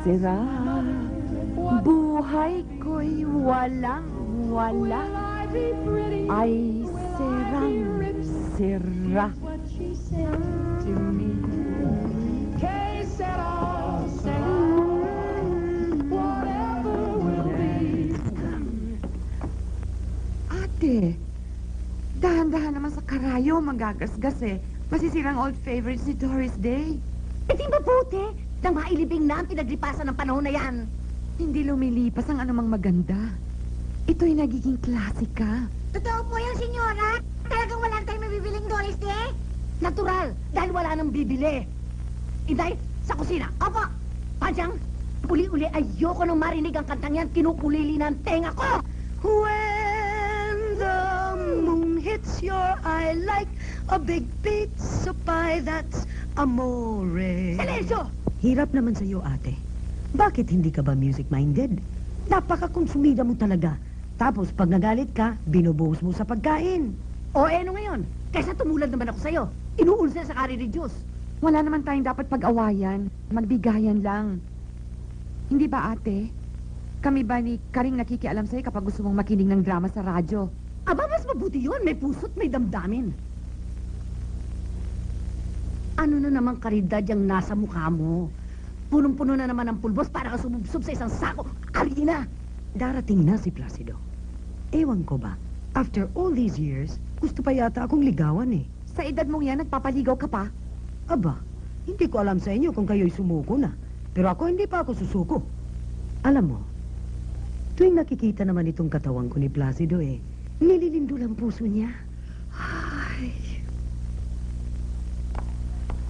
sira. Buhay ko'y walang-wala. Ay sirang-sira. To me. Ate, dahan-dahan naman sa karayo, magagasgas eh. Masisirang old favorites ni Doris Day. Eh di mabuti nang mailibing na ang pinaglipasan ng panahon na yan. Hindi lumilipas ang anumang maganda. Ito'y nagiging klasika. Totoo po yan, senyora? Talagang wala tayong mabibiling Doris Day? Natural, dahil wala nang bibili. Inday, sa kusina. Opo! Padyang, uli-uli ayoko nang marinig ang kantang yan. Kinukulili ng tenga ko! When the moon hits your eye like a big pizza pie, that's amore. Silencio! Hirap naman sa'yo, ate. Bakit hindi ka ba music-minded? Napaka-konsumida mo talaga. Tapos pag nagalit ka, binubuhos mo sa pagkain. O ano ngayon? Kaysa tumulad naman ako sa'yo. Inuulsa sa kari-reduce. Wala naman tayong dapat pag-awayan. Magbigayan lang. Hindi ba, ate? Kami ba ni Karing nakikialam sa'yo kapag gusto mong makinig ng drama sa radyo? Aba, mas mabuti yun. May puso't may damdamin. Ano na naman karidad yung nasa mukha mo? Punong-puno na naman ang pulbos para ka sumubsob sa isang sako. Arina! Darating na si Placido. Ewan ko ba, after all these years, gusto pa yata akong ligawan eh. Sa edad mong yan, nagpapaligaw ka pa? Aba, hindi ko alam sa inyo kung kayo'y sumuko na. Pero ako hindi pa ako susuko. Alam mo, tuwing nakikita naman itong katawan ko ni Placido eh, nililindol ang puso niya. Ay.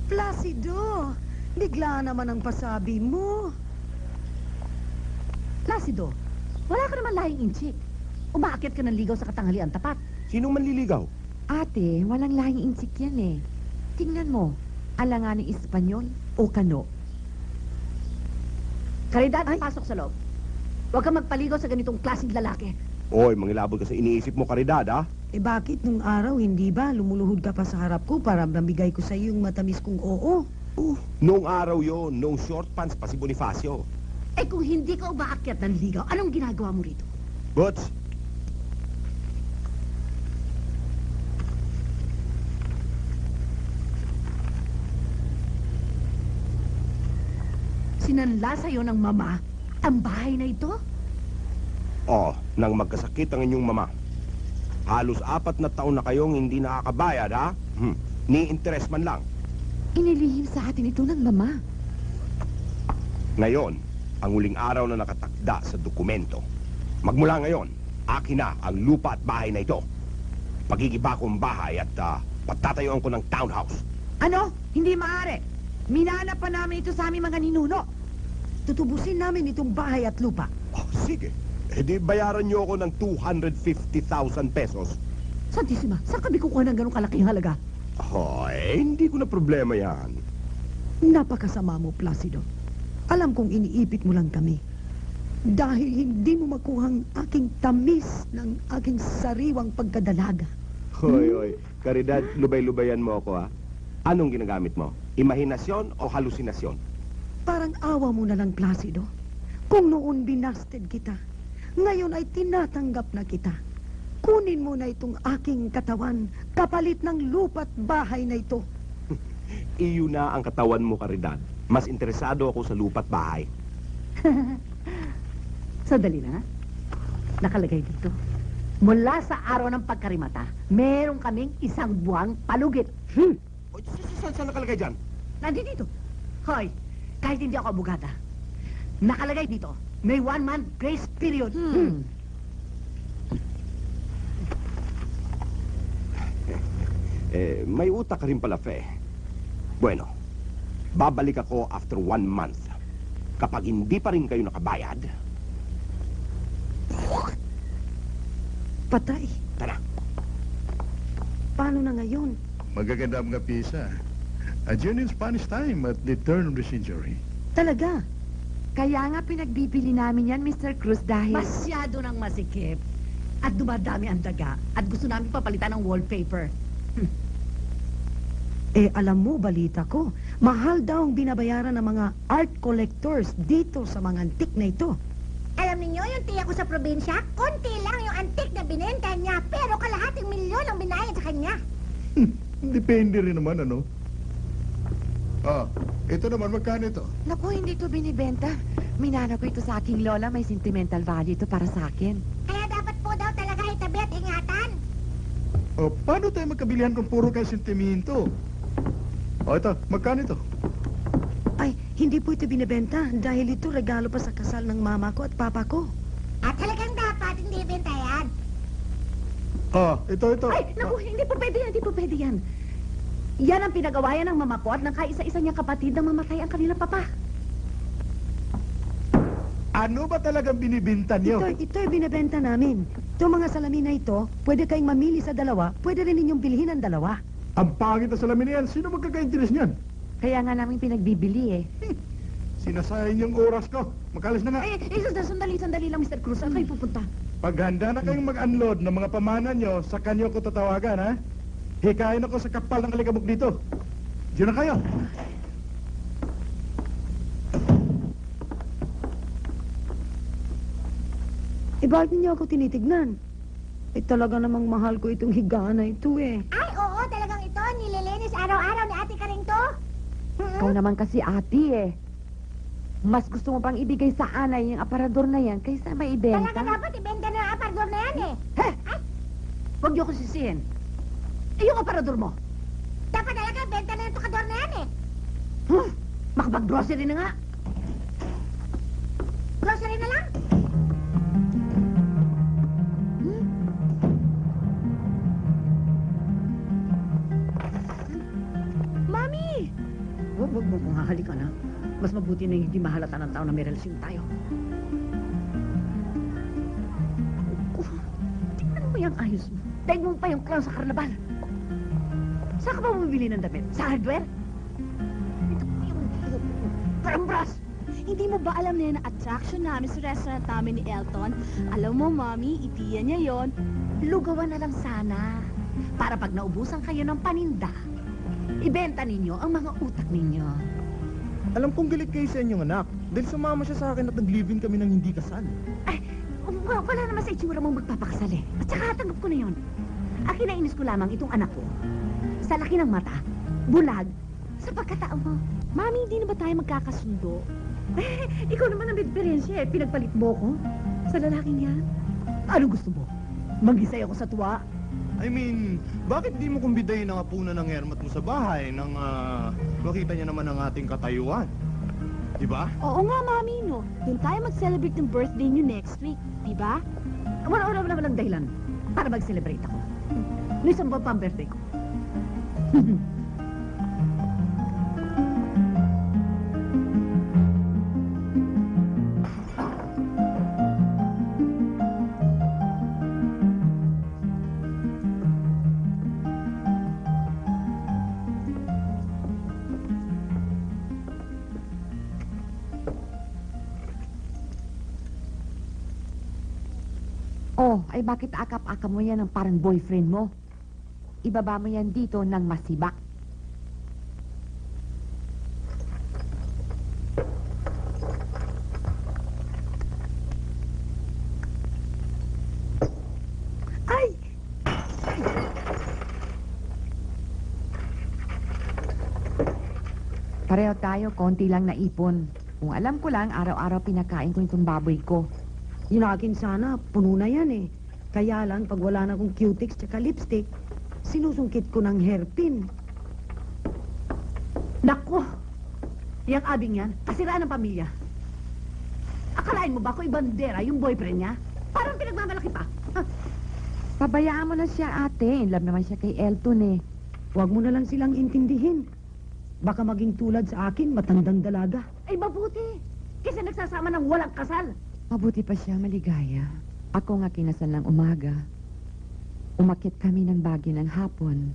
Placido, bigla naman ang pasabi mo. Placido, wala ka naman lahing inchik. Umaakit ka ng ligaw sa katanghalian tapat. Sinong manliligaw? Ate, walang lahing insik yan eh. Tingnan mo, alanganing Espanyol o Kano. Karidad, pasok sa loob. Huwag kang magpaligaw sa ganitong klaseng lalaki. Oy, mangilabot ka sa iniisip mo, Caridad, ha? Eh bakit nung araw, hindi ba? Lumuluhod ka pa sa harap ko para mabigay ko sa iyo yung matamis kong oo. Noong araw yon, noong short pants pa si Bonifacio. Eh kung hindi ka umaakyat ng ligaw, anong ginagawa mo rito? Butch, Sinanla sa'yo ng mama ang bahay na ito? nang magkasakit ang inyong mama. Halos 4 na taon na kayong hindi nakakabayad, ha? Ni interest man lang. Inilihim sa atin ito ng mama. Ngayon, ang huling araw na nakatakda sa dokumento. Magmula ngayon, akin na ang lupa at bahay na ito. Pagigiba ko ang bahay at patatayuan ko ng townhouse. Ano? Hindi maaari. Minana pa namin ito sa aming mga ninuno. Tutubusin namin itong bahay at lupa. Sige. Eh di bayaran niyo ako ng 250,000 pesos. Santisima, saan kami kukuha ng ganong kalaking halaga? Hindi ko na problema yan. Napakasama mo, Placido. Alam kong iniipit mo lang kami. Dahil hindi mo makuhang aking tamis ng aking sariwang pagkadalaga. Hoy, Caridad, lubay-lubayan mo ako, ha? Anong ginagamit mo? Imahinasyon o halusinasyon? Parang awa mo na lang, Placido. Kung noon binasted kita, ngayon ay tinatanggap na kita. Kunin mo na itong aking katawan, kapalit ng lupa't bahay na ito. Iyo na ang katawan mo, Caridad. Mas interesado ako sa lupa't bahay. Sandali na. Nakalagay dito. Mula sa araw ng pagkarimata, meron kaming 1 buwang palugit. Oy, saan nakalagay dyan? Nandito. Hoy, kahit hindi ako abogada, nakalagay dito, may 1 month grace period. May utak ka rin pala, Fe. Bueno, babalik ako after 1 month. Kapag hindi pa rin kayo nakabayad, Patay. tara. Paano na ngayon? Magaganda mga pisa. A in Spanish time at the turn of the century. Talaga? Kaya nga pinagbibili namin yan, Mr. Cruz, dahil... Masyado nang masikip. At dumadami ang daga. At gusto namin papalitan ng wallpaper. Alam mo, balita ko, mahal daw ang binabayaran ng mga art collectors dito sa mga antik na ito. Alam niyo yung tiya ko sa probinsya, konti lang yung antik na binenta niya, pero kalahating milyon ang binayad sa kanya. Depende rin naman, ano? Ah, ito naman, magkano ito? Naku, hindi to binibenta. Minana ko ito sa aking lola. May sentimental value ito para sa akin. Kaya dapat po daw talaga itabi at ingatan. Oh, paano tayo magkabilihan kung puro kayo sentimiento? Oh, ito, magkano ito? Ay, hindi po ito binibenta dahil ito regalo pa sa kasal ng mama ko at papa ko. At talagang dapat hindi benta yan. Ah, ito. Ay, naku, hindi po pwede yan, hindi po pwede yan. Yan ang pinagawayan ng mama ko at ng kaisa-isa niyang kapatid na mamatay ang kanilang papa. Ano ba talagang binibinta niyo? Ito ay binibenta namin. Itong mga salamin na ito, pwede kayong mamili sa dalawa, pwede rin ninyong bilhin ang dalawa. Ang pangit na salamin na yan. Sino magkaka-interest niyan? Kaya nga namin pinagbibili eh. Sinasayang yung oras ko. Makalis na nga. Sandali lang, Mr. Cruz. Saan kayo pupunta? Pag handa na kayong mag-unload ng mga pamana nyo, sa kanyo ko tatawagan, ha? Hikayin ako sa kapal ng alikabok dito. Diyan na kayo. Bakit niyo ako tinitignan? Talaga namang mahal ko itong higaan na ito eh. Ay, oo, talagang ito. Nililinis araw-araw ni Ate Karing to. Ikaw naman kasi ate eh. Mas gusto mo pang ibigay sa anay yung aparador na yan kaysa may Talaga ibenta. dapat ibenta na ang aparador na yan eh. Huwag niyo ko sisihin. Yung aparador mo. Dapat talaga benta na yung tukador na yan eh. Makapag-grocery na nga. Grocery na lang. Mami! Huwag mo kung hahalikan ha. Mas mabuti na hindi mahalata ng tao na may relasyon tayo. Tingnan mo yung ayos mo. Daig mo pa yung clown sa karnabal. Saan ka ba bumibili ng damit? Sa hardware? Ito pa yung parambras. Hindi mo ba alam na yan ang attraction namin sa restaurant namin ni Elton? Alam mo, Mami, itiyan niya yon. Lugawan na lang sana. Para pag naubusan kayo ng paninda, ibenta ninyo ang mga utak ninyo. Alam kong galit kayo sa inyong anak dahil sumama siya sa akin at nag-live-in kami ng hindi kasal. Wala naman sa itsura mong magpapakasal eh. At saka tanggap ko na yon. Ang kinainis ko lamang itong anak ko. Sa laki ng mata, bulag, sa pagkatao mo. Mami, hindi na ba tayo magkakasundo? Ikaw naman ang may diferensya eh. Pinagpalit mo ko sa lalaking yan. Anong gusto mo? Mag-isay ako sa tuwa? I mean, bakit di mo kumbidahin ang apunan ng hermat mo sa bahay nang makita niya naman ang ating katayuan? Diba? Oo nga, Mami, no. Doon tayo mag-celebrate ng birthday niyo next week. Diba? Wala walang dahilan para mag-celebrate ako. No isang buwan pa ang birthday ko. Oh, ay bakit akap-akap mo yan ng parang boyfriend mo? Ibaba mo yan dito ng masibak. Ay! Pareho tayo, konti lang naipon. Kung alam ko lang, araw-araw pinakain ko itong baboy ko. Yung akin sana, puno na yan eh. Kaya lang, pag wala na akong cutics tsaka lipstick, sinusungkit ko ng hairpin. Nako! Yang abing yan, kasiraan ng pamilya. Akalain mo ba kung ibandera yung boyfriend niya? Parang pinagmamalaki pa. Pabayaan mo na siya, ate. In love naman siya kay Elton eh. Huwag mo na lang silang intindihin. Baka maging tulad sa akin, matandang dalaga. Ay, mabuti. Kasi nagsasama ng walang kasal. Mabuti pa siya, maligaya. Ako nga kinasal ng umaga. Umakyat kami ng Baguio ng hapon.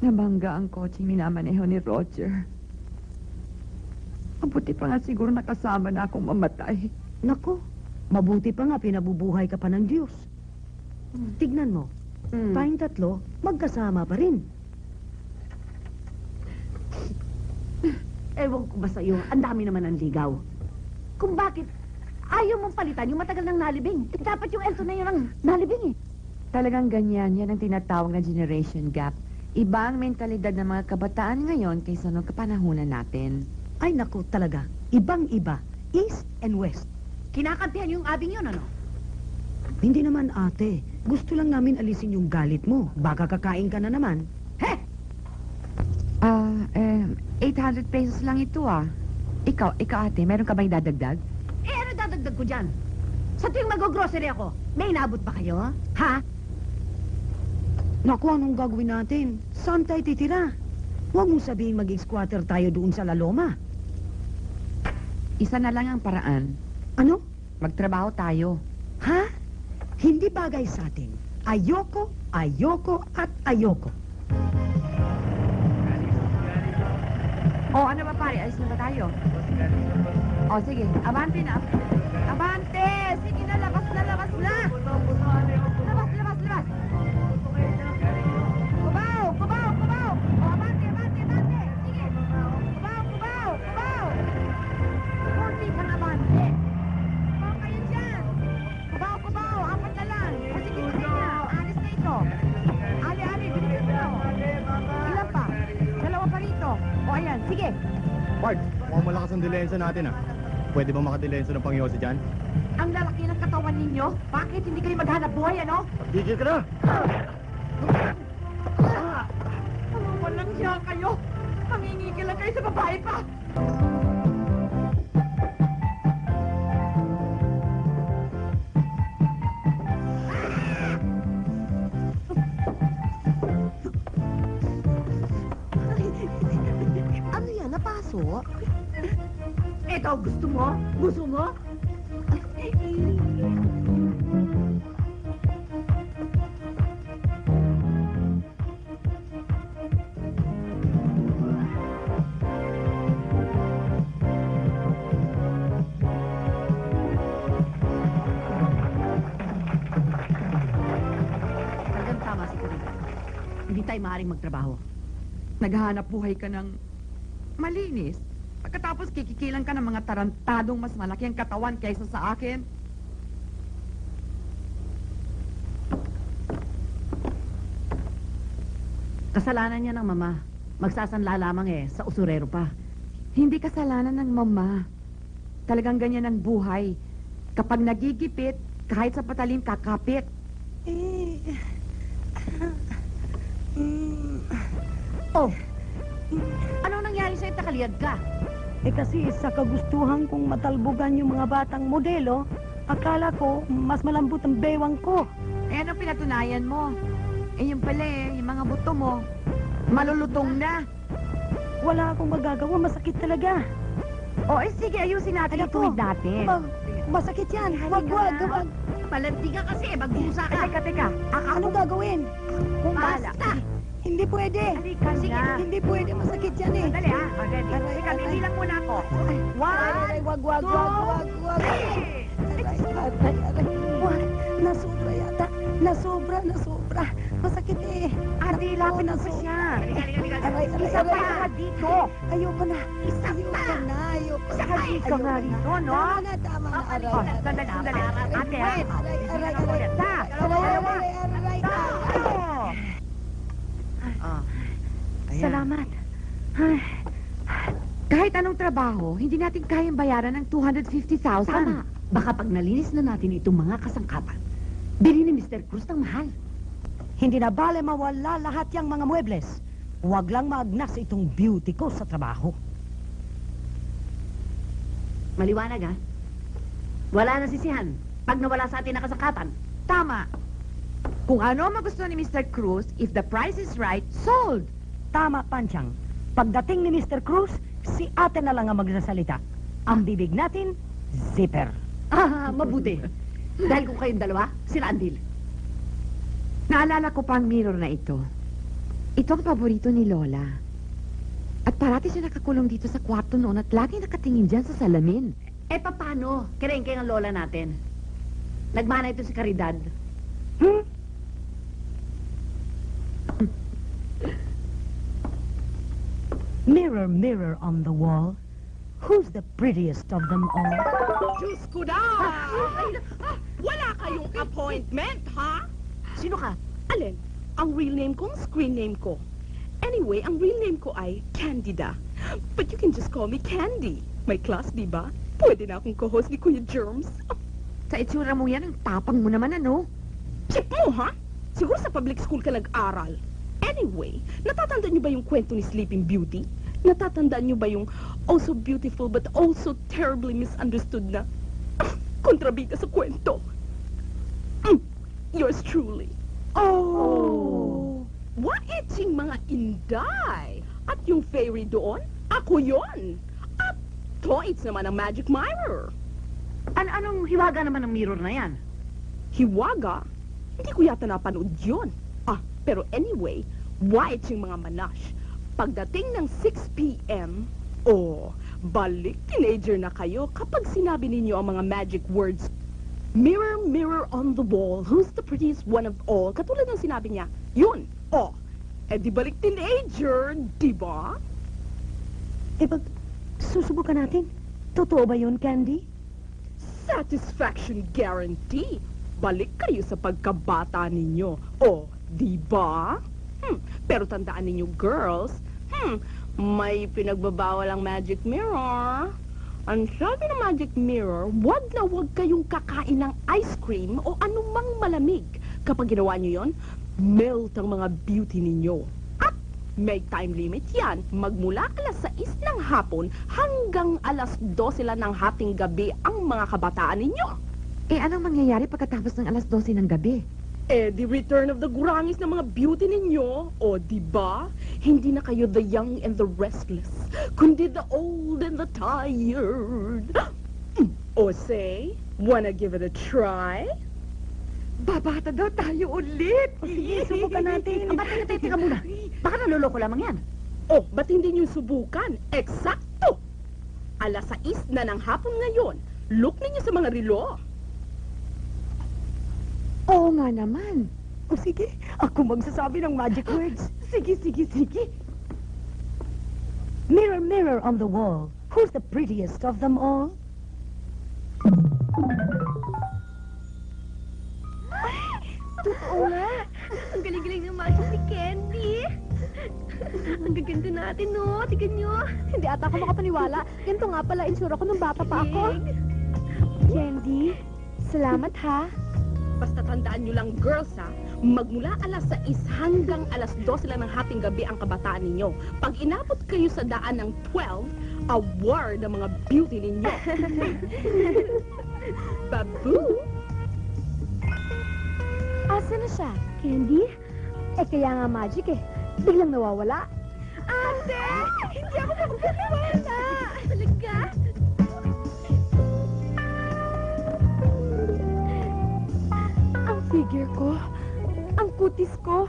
Nabangga ang kotseng minamaneho ni Roger. Mabuti pa nga siguro nakasama na akong mamatay. Nako, mabuti pa nga pinabubuhay ka pa ng Diyos. Tignan mo, tayong tatlo, magkasama pa rin. Ewan ko ba sa'yo, ang dami naman ang ligaw. Kung bakit ayaw mong palitan yung matagal nang nalibing. Eh, dapat yung Elton na yun ang nalibing eh. Talagang ganyan, yan ang tinatawag na generation gap. Iba ang mentalidad ng mga kabataan ngayon kaysa noong kapanahunan natin. Ay naku, talaga. Ibang-iba. East and West. Kinakampihan yung abing yun, ano? Hindi naman ate. Gusto lang namin alisin yung galit mo. Baka kakain ka na naman. He! 800 pesos lang ito ah. Ikaw ate, meron ka bang dadagdag? Eh, ano dadagdag ko dyan? Sa tuwing mag-grocery ako, may inabot ba kayo? Ha? Naku, anong gagawin natin? Saan tayo titira? Huwag mong sabihin mag-squatter tayo doon sa Laloma. Isa na lang ang paraan. Ano? Magtrabaho tayo. Ha? Hindi bagay sa atin. Ayoko, ayoko, at ayoko. O ano ba pare, alis na ba tayo? O sige, abante na. Abante! Sige na, labas na, labas na! Labas, labas, labas! Kubaw, kubaw, kubaw! O abante, abante, abante! Sige! Kubaw, kubaw, kubaw! Kunti pang abante! Kubaw kayo dyan! Kubaw, kubaw! Apat na lang! O sige, sige na! Alis na ito! Ali, ali, bilisan mo! Ilan pa? Dalawa pa rito! O ayan, sige! Bart, mukhang malakas ang dilensa natin ah. Pwede ba makadilensa ng pangyosi dyan? Ang lalaki ng katawan ninyo? Bakit hindi kayo maghanap buhay, ano? Gigil ka na! Walang siya kayo! Mangingigil lang kayo sa babae pa! Ano yan, napaso? Ito, gusto mo? Gusto mo? Talagang tama si Karina. Hindi tayo maaaring magtrabaho. Naghahanap buhay ka ng malinis. Pagkatapos kikikilan ka ng mga tarantadong mas malaki ang katawan kaysa sa akin. Kasalanan niya ng mama. Magsasanla lamang eh, sa usurero pa. Hindi kasalanan ng mama. Talagang ganyan ang buhay. Kapag nagigipit, kahit sa patalim kakapit. Oh! Anong nangyari sa'yo? Takaliyad ka? Eh kasi sa kagustuhan kong matalbogan yung mga batang modelo, akala ko mas malambot ang bewang ko. Eh, anong pinatunayan mo? Eh, yung pala eh, yung mga buto mo, malulutong na. Wala akong magagawa, masakit talaga. O, eh, sige, ayusin natin Ano ang tuwid natin. Masakit yan. Wag, wag, wag. Malanti ka kasi, magbusa ka. Teka. Anong gagawin? Kung bala. Basta! Hindi pwede. Halika na. Hindi pwede, masakit yan eh. Dali ah. Ready. Teka, bibilang muna ako. One, Wag. three. Wag, nasobra yata. Nasobra. Masakit eh. Ate, lapit mo pa siya. Isa pa ka dito. Ayoko na. Isa pa! Ayoko Isa ka dito nga rito, no? Tama na, aray. Oh, sandali. Ate, ha? Aray. Isa. Dalawa. Tatlo. Salamat. Kahit anong trabaho, hindi natin kayang bayaran ng 250,000. Tama. Baka pag nalinis na natin itong mga kasangkapan, bili ni Mr. Cruz ng mahal. Hindi na bale mawala lahat yung mga muebles. Huwag lang maagnas itong beauty ko sa trabaho. Maliwanag, ha? Wala na sisihan pag nawala sa atin ang kasangkapan. Tama. Kung ano ang magusto ni Mr. Cruz, if the price is right, sold. Tama, Panchang. Pagdating ni Mr. Cruz, si ate na lang ang magsasalita. Ang bibig natin, zipper. Mabuti. Dahil kung kayong dalawa, sila ang deal. Naalala ko pa ang mirror na ito. Ito ang paborito ni Lola. At parati siya nakakulong dito sa kwarto noon at lagi nakatingin dyan sa salamin. Eh, paano? Kerengkeng ang lola natin. Nagmana ito si Caridad. Mirror, mirror on the wall, who's the prettiest of them all? Diyos ko na! Wala kayong appointment, ha? Sino ka? Alin? Ang real name ko, ang screen name ko. Anyway, ang real name ko ay Candida. But you can just call me Candy. May class, di ba? Pwede na akong co-host ni Kuya Germs. Sa itsura mo yan, ang tapang mo naman, ano? Chip mo, ha? Siguro sa public school ka nag-aral. Anyway, natatandaan niyo ba yung kwento ni Sleeping Beauty? Natatandaan niyo ba yung oh so beautiful but also terribly misunderstood na kontrabida sa kwento? Yours truly. Oh! Waitsing mga inday! At yung fairy doon, ako yon. At toits naman ang magic mirror. Anong hiwaga naman ng mirror na yan? Hiwaga? Hindi ko yata napanood yun. Pero anyway, waitsing mga manash. Pagdating ng 6 p.m., balik teenager na kayo kapag sinabi ninyo ang mga magic words. Mirror, mirror on the wall, who's the prettiest one of all? Katulad ng sinabi niya, yun, di balik teenager, di ba? Susubukan natin. Totoo ba yun, Candy? Satisfaction guarantee. Balik kayo sa pagkabata ninyo. Di ba? Pero tandaan ninyo, girls, may pinagbabawal ang magic mirror. Ang sabi ng magic mirror, wag na wag kayong kakain ng ice cream o anumang malamig. Kapag ginawa nyo yon, melt ang mga beauty ninyo. At may time limit yan. Magmula alas 6 ng hapon hanggang alas 12 lang ng hating gabi ang mga kabataan ninyo. Anong mangyayari pagkatapos ng alas 12 ng gabi? The return of the gurangis ng mga beauty ninyo. Di ba? Hindi na kayo the young and the restless, kundi the old and the tired. Say, wanna give it a try? Babata daw tayo ulit. Sige, subukan natin. Teka muna. Baka naloloko lamang yan. Ba't hindi niyo subukan? Eksakto! Alas 6 na ng hapon ngayon. Look ninyo sa mga relo. Oo nga naman. Sige, ako magsasabi ng magic words. Sige. Mirror, mirror on the wall, who's the prettiest of them all? Oo nga. Ang galing-galing ng magic ni Candy. Ang gaganda natin, no? Tignan nyo. Hindi ata ako makapaniwala. Ganito nga pala insura ko nung bata pa ako. Candy, salamat ha. Basta tandaan nyo lang, girls, ha? Magmula alas 6 hanggang alas 12 lang ng hating gabi ang kabataan ninyo. Pag inabot kayo sa daan ng 12, award ang mga beauty ninyo. Babu! Asa na siya? Candy? Kaya nga magic biglang nawawala. Ate! Hindi ako makapaniwala! Talaga? Ang figure ko, ang kutis ko,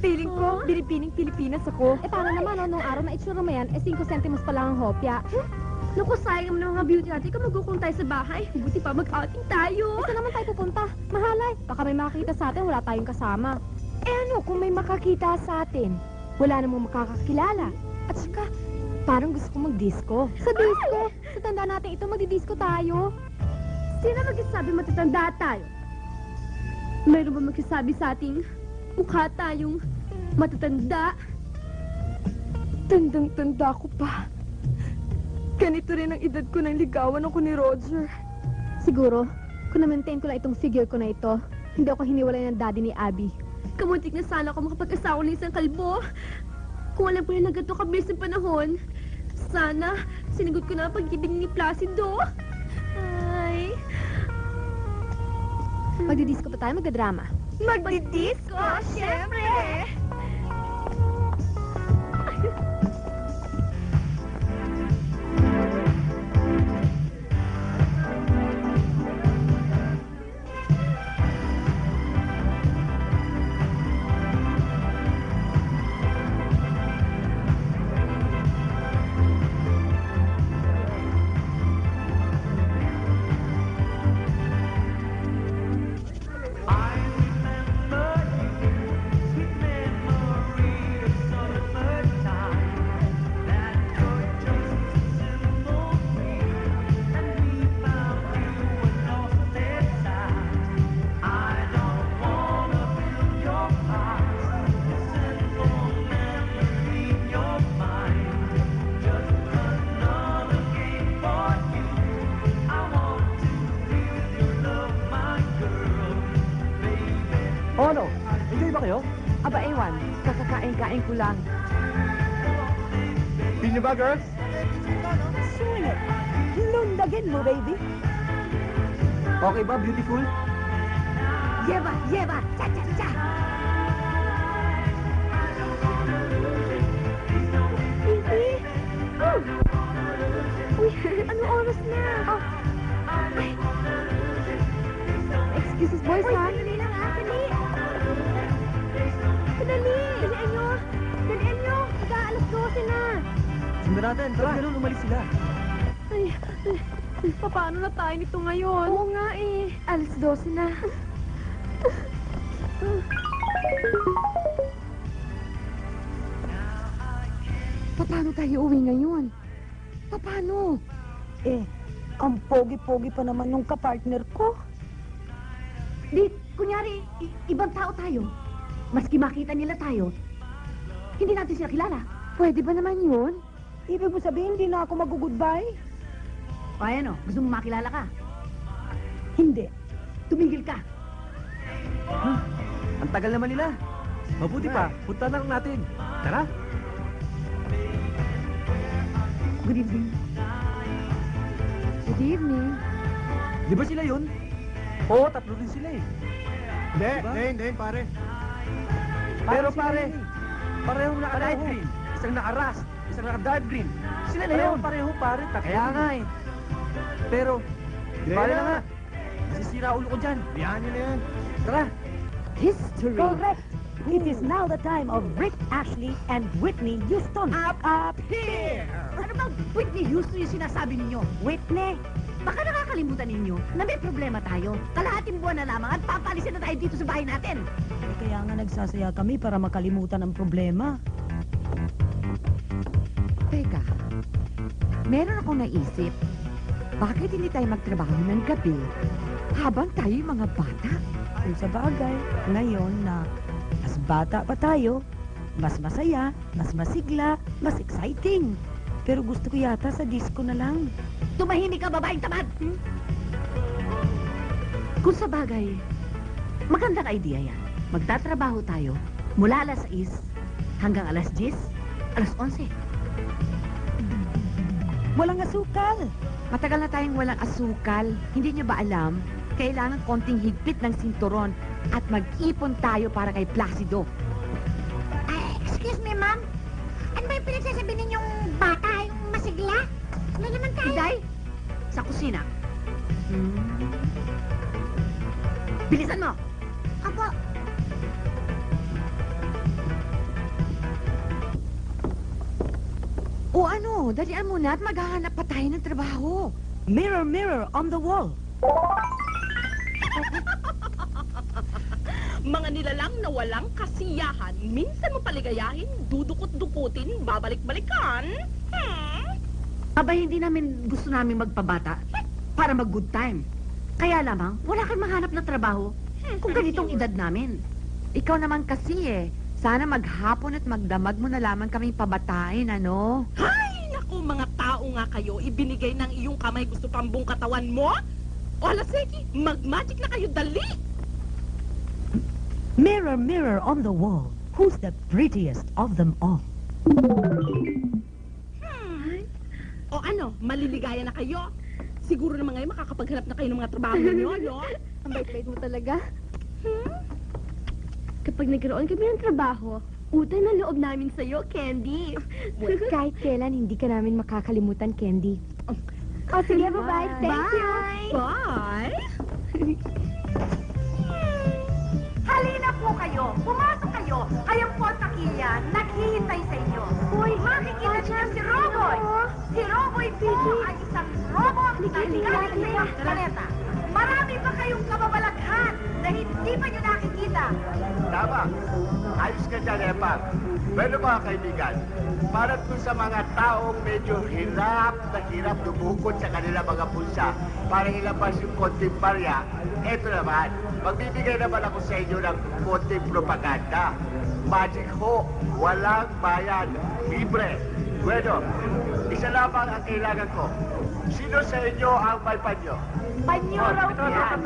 feeling ko, Pilipining Pilipinas ako. Paano naman, nung araw na itsura mo yan, 5 centimos pa lang ang hopya. Naku, sayang naman ng mga beauty natin kung magkukong tayo sa bahay. Buti pa mag-outing tayo. Saan naman tayo pupunta? Mahalay, baka may makakita sa atin, wala tayong kasama. Ano kung may makakita sa atin? Wala namang makakakilala. At saka, parang gusto ko mag-disco. Sa disco? Sa tanda natin ito, magdi-disco tayo. Sino magsasabi matatanda tayo? Mayroon ba magsasabi sa ating mukha tayong matatanda? Tandang-tanda ko pa. Ganito rin ang edad ko nang ligawan ako ni Roger. Siguro, kung na-maintain ko lang itong figure ko na ito, hindi ako hiniwalay ng daddy ni Abby. Kamuntik na sana ako makapag-asawa ng isang kalbo. Kung alam ko na ganito kabilis ng panahon, sana sinagot ko na ang pag-ibig ni Placido. Ay. Magdidisco pa tayo, magdadrama. Magdidisco? Siyempre! Uuwi ba kayo? Aba, ewan. Kakakain-kain ko lang. Feel niyo ba, girls? Swing it. Lundagin mo, baby. Okay ba, beautiful? Yeba, yeba, cha-cha-cha. Baby! Oh! Uy, ano oras na? Oh. Ay. Excuses, boys, ha? Dali lang, ha? Dali. Dali! Dalian nyo! Dalian nyo! Mag-aalas 12 na! Sundan natin, tara. Ganun, umalis sila. Ay, paano na tayo nito ngayon? Oo nga eh. Alas 12 na. Paano tayo uwi ngayon? Paano? Eh, ang pogi-pogi pa naman yung kapartner ko. Di, kunyari, ibang tao tayo. Maski makita nila tayo, hindi natin sila kilala. Pwede ba naman yun? Ibig mo sabihin, hindi na ako mag-goodbye? O ano, gusto mo makilala ka? Hindi. Tumigil ka. Ang tagal naman nila. Mabuti pa, punta na lang natin. Tara. Good evening. Good evening. Di ba sila yun? Oo, tatlo din sila eh. Hindi, Diba? hindi, pare. Pero sila pare, yun parehong naka-light green. Isang naka-rust, isang naka-dark green. Sila na yun. Pareho pare, tatlo. Kaya nga eh. Pero, di pare na nga. Masisira ulo ko dyan. Biyahan niyo na yan. Tara. History. Correct. It is now the time of Rick Ashley and Whitney Houston. Up here! Ano bang Whitney Houston yung sinasabi ninyo? Whitney? Baka nakakalimutan ninyo na may problema tayo. Kalahating buwan na lamang at papalisin na tayo dito sa bahay natin. Kaya nga nagsasaya kami para makalimutan ang problema. Teka, meron akong naisip. Bakit hindi tayo magtrabaho ng gabi habang tayo mga bata? Kung sa bagay, ngayon na mas bata pa tayo, mas masaya, mas masigla, mas exciting. Pero gusto ko yata sa disco na lang. Tumahimik ka, babaeng tamad! Kung sa bagay, magandang idea yan. Magtatrabaho tayo mula alas 6 hanggang alas 10, alas 11. Walang asukal. Matagal na tayong walang asukal. Hindi niyo ba alam? Kailangan konting higpit ng sinturon at mag-ipon tayo para kay Placido. Excuse me, ma'am. Ano ba yung pinagsasabi ninyong bata, yung masigla? Ano naman tayo? Iday, sa kusina. Bilisan mo! Apo, O ano, dalian mo na at maghahanap pa tayo ng trabaho. Mirror, mirror on the wall. Mga nilalang na walang kasiyahan, minsan mo paligayahin, dudukot-dukutin, babalik-balikan. Aba, hindi namin gusto namin magpabata para mag-good time. Kaya lamang, wala kang mahanap na trabaho kung ganitong edad namin. Ikaw naman kasi eh. Sana maghapon at magdamag mo na lamang kaming pabatain, ano? Ay, naku, mga tao nga kayo, ibinigay ng iyong kamay gusto pang buong katawan mo? O, Laseki, mag-magic na kayo, dali! Mirror, mirror on the wall, who's the prettiest of them all? O ano, maliligaya na kayo? Siguro naman ngayon makakapaghanap na kayo ng mga trabaho ninyo, no? Ang bait-bait mo talaga. Kapag nagkaroon kami ng trabaho, utang na loob namin sa'yo, Candy. Kahit kailan, hindi ka namin makakalimutan, Candy. Oh, sige, bye-bye. Thank you. Bye! halina po kayo. Pumasok kayo. Kayo po ang takilya. Naghihintay sa inyo. Uy, makikita niyo si Roboy. Si Roboy po ay isang robot na galing sa ibang planeta. Marami pa kayong kababalaghan na hindi pa niyo nakikita. Tama. Ayos ka dyan, Epang. Bueno mga kaibigan, para po sa mga taong medyo hirap na hirap dumukot sa kanila mga pulsa para ilabas yung konting barya, eto naman, magbibigay naman ako sa inyo ng konting propaganda. Magic ho, walang bayan, libre. Bueno, isa lamang ang kailangan ko. Sino sa inyo ang may panyo? Panyo raw ito. yan.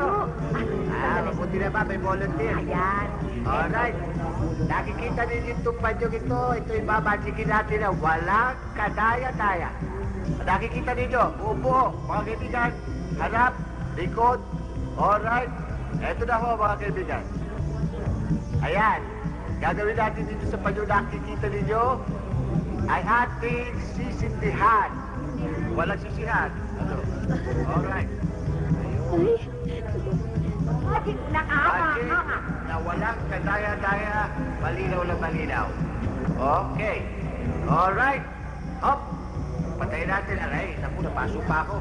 Mabuti na ba, may volunteer. Ayan. Alright. Nakikita ninyo itong panyong ito. Ito yung babagigin natin na walang kadaya-daya. Nakikita ninyo, upo, mga kaibigan. Harap, likod. Alright. Ito na ho, mga kaibigan. Ayan. Gagawin natin dito sa panyo nakikita ninyo ay ating sisindihan. Walang sisihan. Ano? Alright. Magic na Magic na walang kadaya-daya, malinaw na malinaw. Okay. Alright. Hop. Patayin natin. Aray, naku, napasok pa ako.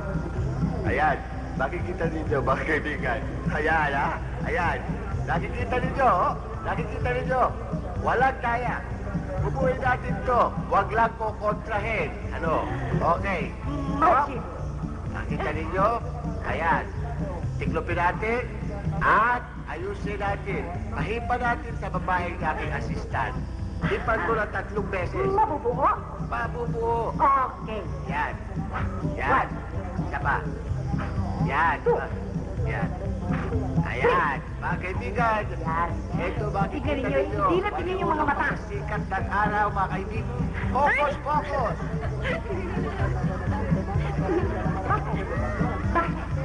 Ayan. Makikita ninyo, mga kaibigan. Ayan, ha? Ayan. Nakikita ninyo, oh. Nakikita ninyo. Walang daya. Bubuhin natin to. Huwag lang kukontrahin. Ano? Okay. Hop. Nakita ninyo? Ayan. Tiklopin natin. At ayusin natin. Pahipa natin sa babaeng aking assistant. Hipan ko na 3 beses. Mabubuo? Mabubuo. Okay. Yan. Yan. Isa pa. Yan. Yan. Ayan. Mga kaibigan. Yan. Ito makikita Tignan ninyo, ninyo. dilapin ninyo mga mata. Sikat ng araw, mga kaibigan. Focus, focus.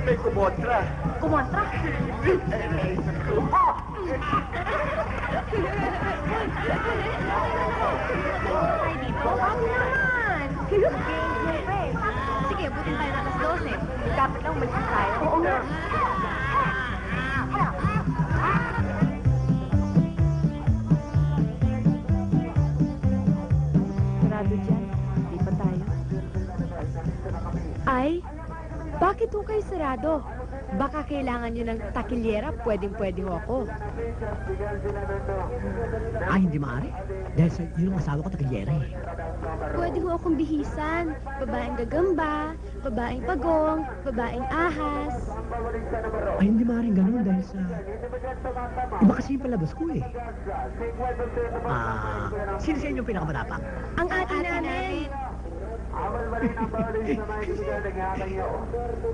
May kumontra. Kumontra? Oh! Ay, dito. Ako naman. Sige, butin tayo ng alas 12. Dapat lang umalis tayo. Oo nga. Sarado dyan. Di pa tayo. Ay, bakit ho kayo sarado? Baka kailangan nyo ng takilyera, pwedeng-pwede ho ako. Ay, hindi maaari. Dahil sa yun ang asawa ko, takilyera eh. Pwede ho akong bihisan. Babaeng gagamba, babaeng pagong, babaeng ahas. Ay, hindi maaaring ganun dahil sa... Iba kasi yung palabas ko eh. Sino sa inyo pinakamatapang? Ang ate namin.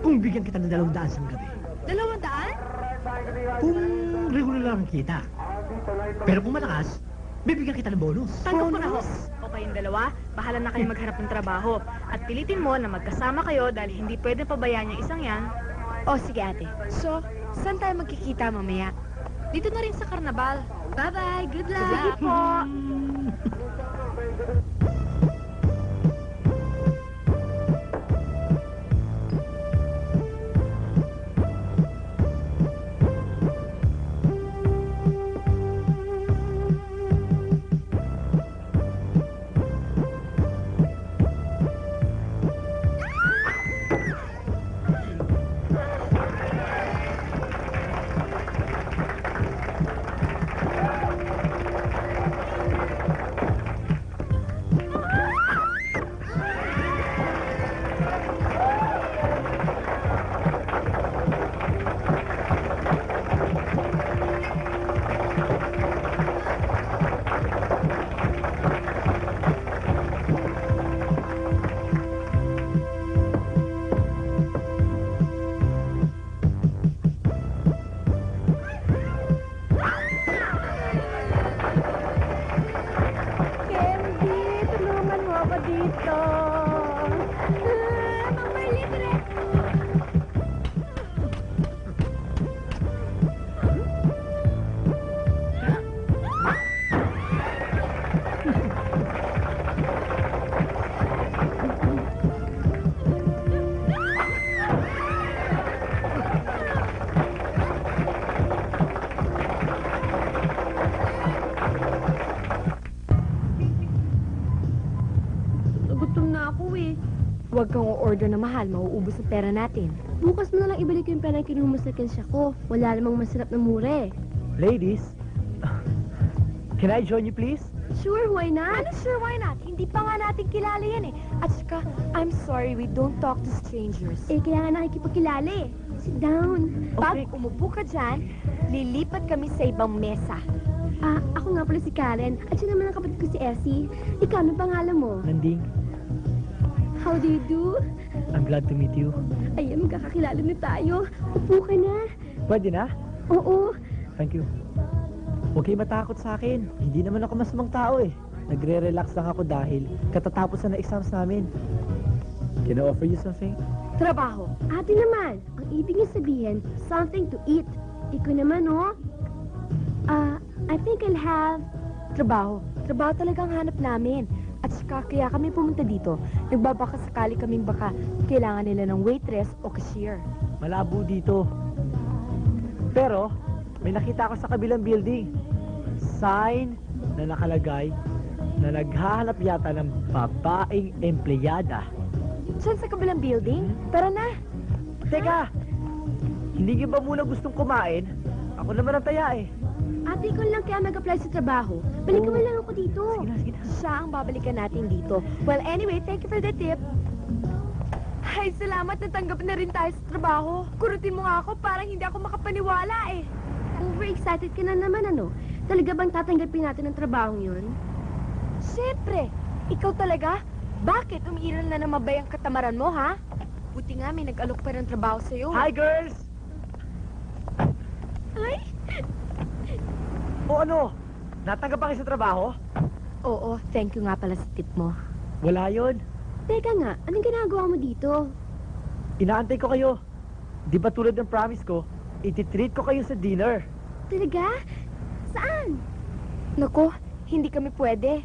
Kung bigyan kita ng 200 sa gabi, 200? kung regular lang ang kita. Pero kung malakas, bibigyan kita ng bonus. Tanggap ko na ho. O kayong dalawa, bahala na kayo magharap ng trabaho. At pilitin mo na magkasama kayo dahil hindi pwede pabayaan yung isang yan. O sige ate. So, saan tayo magkikita mamaya? Dito na rin sa karnabal. Bye-bye, good luck! Sige po! Huwag kang o-order na mahal, mauubos ang pera natin. Bukas mo na lang ibalik yung pera kinuha mo sa kensya ko. Wala namang masarap na mure. Ladies, can I join you please? Sure, why not? Ano sure, why not? Hindi pa nga natin kilala yan eh. At saka, I'm sorry, we don't talk to strangers. Eh, kaya nga nakikipagkilala eh. Sit down. Pag umupo ka dyan, lilipat kami sa ibang mesa. Ah, ako nga pala si Karen. At siya naman ang kapatid ko si Essie. Ikaw, ano pangalan mo? Nanding, How do you do? I'm glad to meet you. Ayan, magkakakilala na tayo. Upo ka na. Pwede na? Oo. Thank you. Huwag kayo matakot sa akin. Hindi naman ako masamang tao eh. Nagre-relax lang ako dahil katatapos na ng exams namin. Can I offer you something? Trabaho. Ate naman, ang ibig niya sabihin, something to eat. Ikaw naman, oh. I think I'll have... Trabaho. Trabaho talagang hanap namin. At saka kaya kami pumunta dito. Nagbabaka sakali kaming baka kailangan nila ng waitress o cashier. Malabo dito. Pero, may nakita ako sa kabilang building. Sign na nakalagay na naghahanap yata ng babaeng empleyada. Diyan sa kabilang building? Tara na. Teka! Hindi niyo ba muna gustong kumain? Ako naman ang taya eh. Ate, ikaw lang kaya mag-apply sa trabaho. Balikan mo lang ako dito. Sige na. Siya ang babalikan natin dito. Well, anyway, thank you for the tip. Ay, salamat. Natanggap na rin tayo sa trabaho. Kurutin mo nga ako, parang hindi ako makapaniwala eh. Overexcited ka na naman, ano? Talaga bang tatanggapin natin ang trabahong yun? Siyempre. Ikaw talaga? Bakit umiiral na ng mabay ang katamaran mo, ha? Buti nga may nag-alok pa ng trabaho sa'yo. Hi, girls! Ay! O ano? Natanggap ba kayo sa trabaho? Oo, thank you nga pala sa tip mo. Wala yon. Teka nga, anong ginagawa mo dito? Inaantay ko kayo. Di ba tulad ng promise ko, ititreat ko kayo sa dinner. Talaga? Saan? Naku, hindi kami pwede.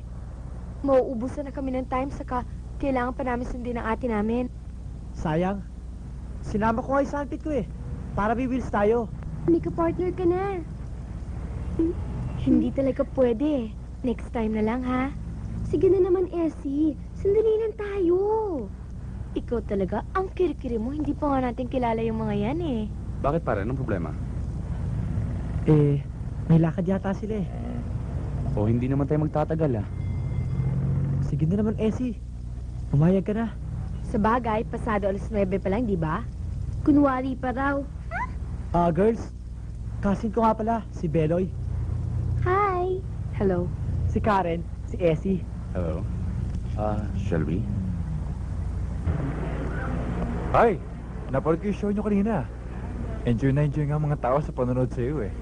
Mauubusan na kami ng time, saka kailangan pa namin sundin ang ate namin. Sayang. Sinama ko nga yung sandpit ko eh. Para biwils tayo. May ka-partner ka na. Hindi talaga pwede. Next time na lang, ha? Sige na naman, Essie. Sandali lang tayo. Ikaw talaga, ang kiri-kiri mo, hindi pa nga natin kilala yung mga yan eh. Bakit pare? Anong problema? Eh, may lakad yata sila eh. O hindi naman tayo magtatagal ah. Sige na naman, Essie. Pumayag ka na. Sa bagay, pasado alas 9 pa lang, di ba? Kunwari pa raw. Girls, cousin ko nga pala, si Beloy. Hi! Hello. Si Karen, si Essie. Hello. Shelby? Hi! Napanood ko yung show nyo kanina. Enjoy na enjoy nga ang mga tao sa panonood sa iyo eh.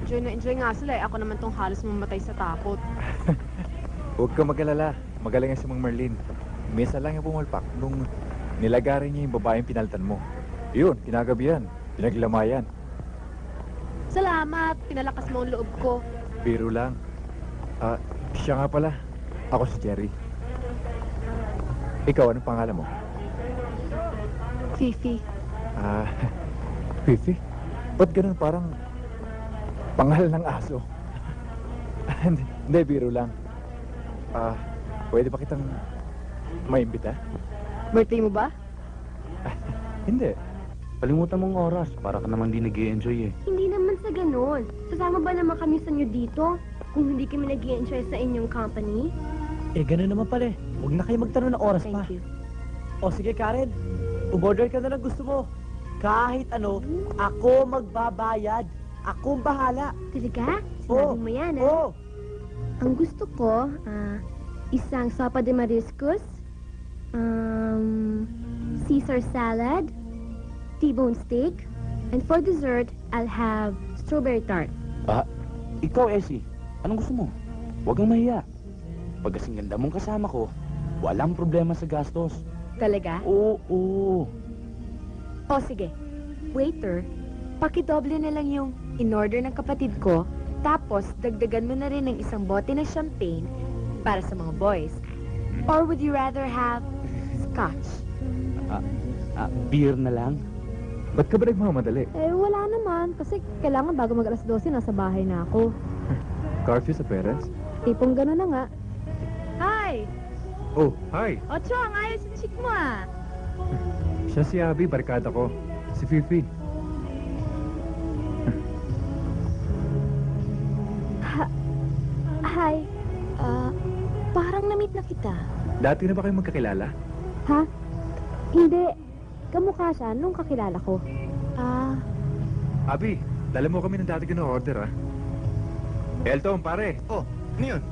Enjoy na enjoy nga sila eh. Ako naman tong halos mamatay sa takot. Huwag ka mag-alala. Magaling nga si Mang Marlene. Mesa lang yung pumalpak nung nilagarin niya yung babaeng pinaltan mo. Yun, kinagabihan. Pinaglamayan. Salamat! Pinalakas mo ang loob ko. Biro lang. Siya nga pala. Ako si Jerry. Ikaw, anong pangalan mo? Fifi. Fifi? Ba't ganun parang pangalan ng aso? Hindi, biro lang. Pwede ba kitang maimbita? Birthday mo ba? Hindi. Kalimutan mong oras. Para ka naman di nag-i-enjoy eh. Hindi naman sa ganun. Sasama ba naman kami sa inyo dito? Kung hindi kami nag-i-enjoy sa inyong company? Eh, ganun naman pala eh. Huwag na kayo magtanong ng oras pa. Thank you. O sige, Karen. Umorder ka na ng gusto mo. Kahit ano, ako magbabayad. Akong bahala. Talaga? Oo. Sinabi mo yan, ah? Oo. Ang gusto ko, isang sopa de mariscos, Caesar salad, T-bone steak, and for dessert, I'll have strawberry tart. Ikaw, Essie. Anong gusto mo? Huwag kang mahiya. Pag kasing ganda mong kasama ko, walang problema sa gastos. Talaga? Oo. O sige. Waiter, pakidoble na lang yung in-order ng kapatid ko, tapos dagdagan mo na rin ng isang bote ng champagne para sa mga boys. Or would you rather have scotch? Beer na lang? Ba't ka ba nagmamadali? Eh, wala naman. Kasi kailangan bago mag alas 12, nasa bahay na ako. Curfew sa parents? Tipong gano'n na nga. Hi! Oh, hi! Ocho, ang ayos yung chick mo ah. Siya si Abby, barkada ko. Si Fifi. Hi. Parang na-meet na kita. Dati na ba kayo magkakilala? Ha? Hindi. Kamukha siya nung kakilala ko. Abby, dala mo kami ng dati ko na order, ah. Elton, pare. Oh, ano yun?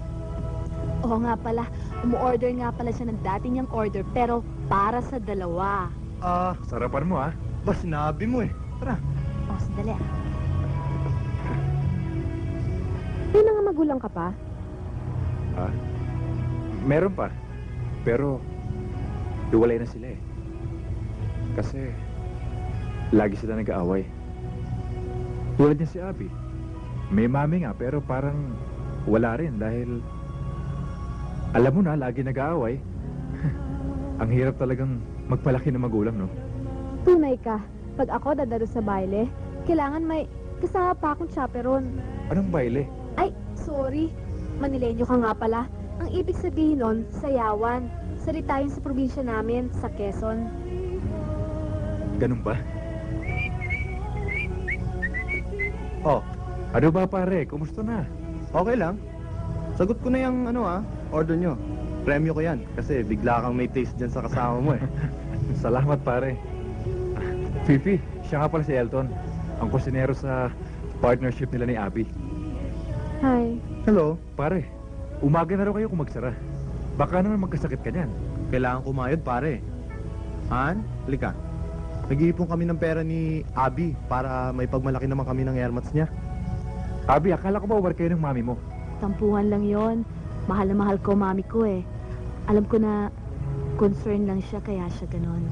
Oo nga pala. Umu-order nga pala siya ng dati niyang order, pero para sa dalawa. Sarapan mo, ah. Ba, sinabi mo eh. Tara. O, sandali ah. magulang ka pa? Ah, meron pa. Pero, hiwalay na sila eh. Kasi, lagi sila nag-aaway. Tulad niya si Abby. May mami nga, pero parang wala rin dahil... Alam mo na, lagi nag-aaway. Ang hirap talagang magpalaki ng magulang, no? Tunay ka. Pag ako dadalo sa baile, kailangan may kasama pa akong chaperon. Anong baile? Ay, sorry. Manilenyo ka nga pala. Ang ibig sabihin nun, sayawan. Salita yun sa probinsya namin, sa Quezon. Ganun ba? Oh, Ano ba pare? Kumusta na? okay lang. Sagot ko na yung order nyo. Premyo ko yan kasi bigla kang may taste dyan sa kasama mo eh. Salamat pare. Fifi, siya nga pala si Elton. Ang kusinero sa partnership nila ni Abby. Hi. Hello. Pare, umaga na raw kayo kung magsara. Baka naman magkasakit ka niyan. Kailangan kumayod pare. Han, halika. Nag-iipon kami ng pera ni Abby para may pagmalaki naman kami ng airmats niya. Abby, akala ko ba work kayo ng mami mo? Tampuhan lang yon. Mahal na mahal ko mami ko eh. Alam ko na concern lang siya kaya siya ganon.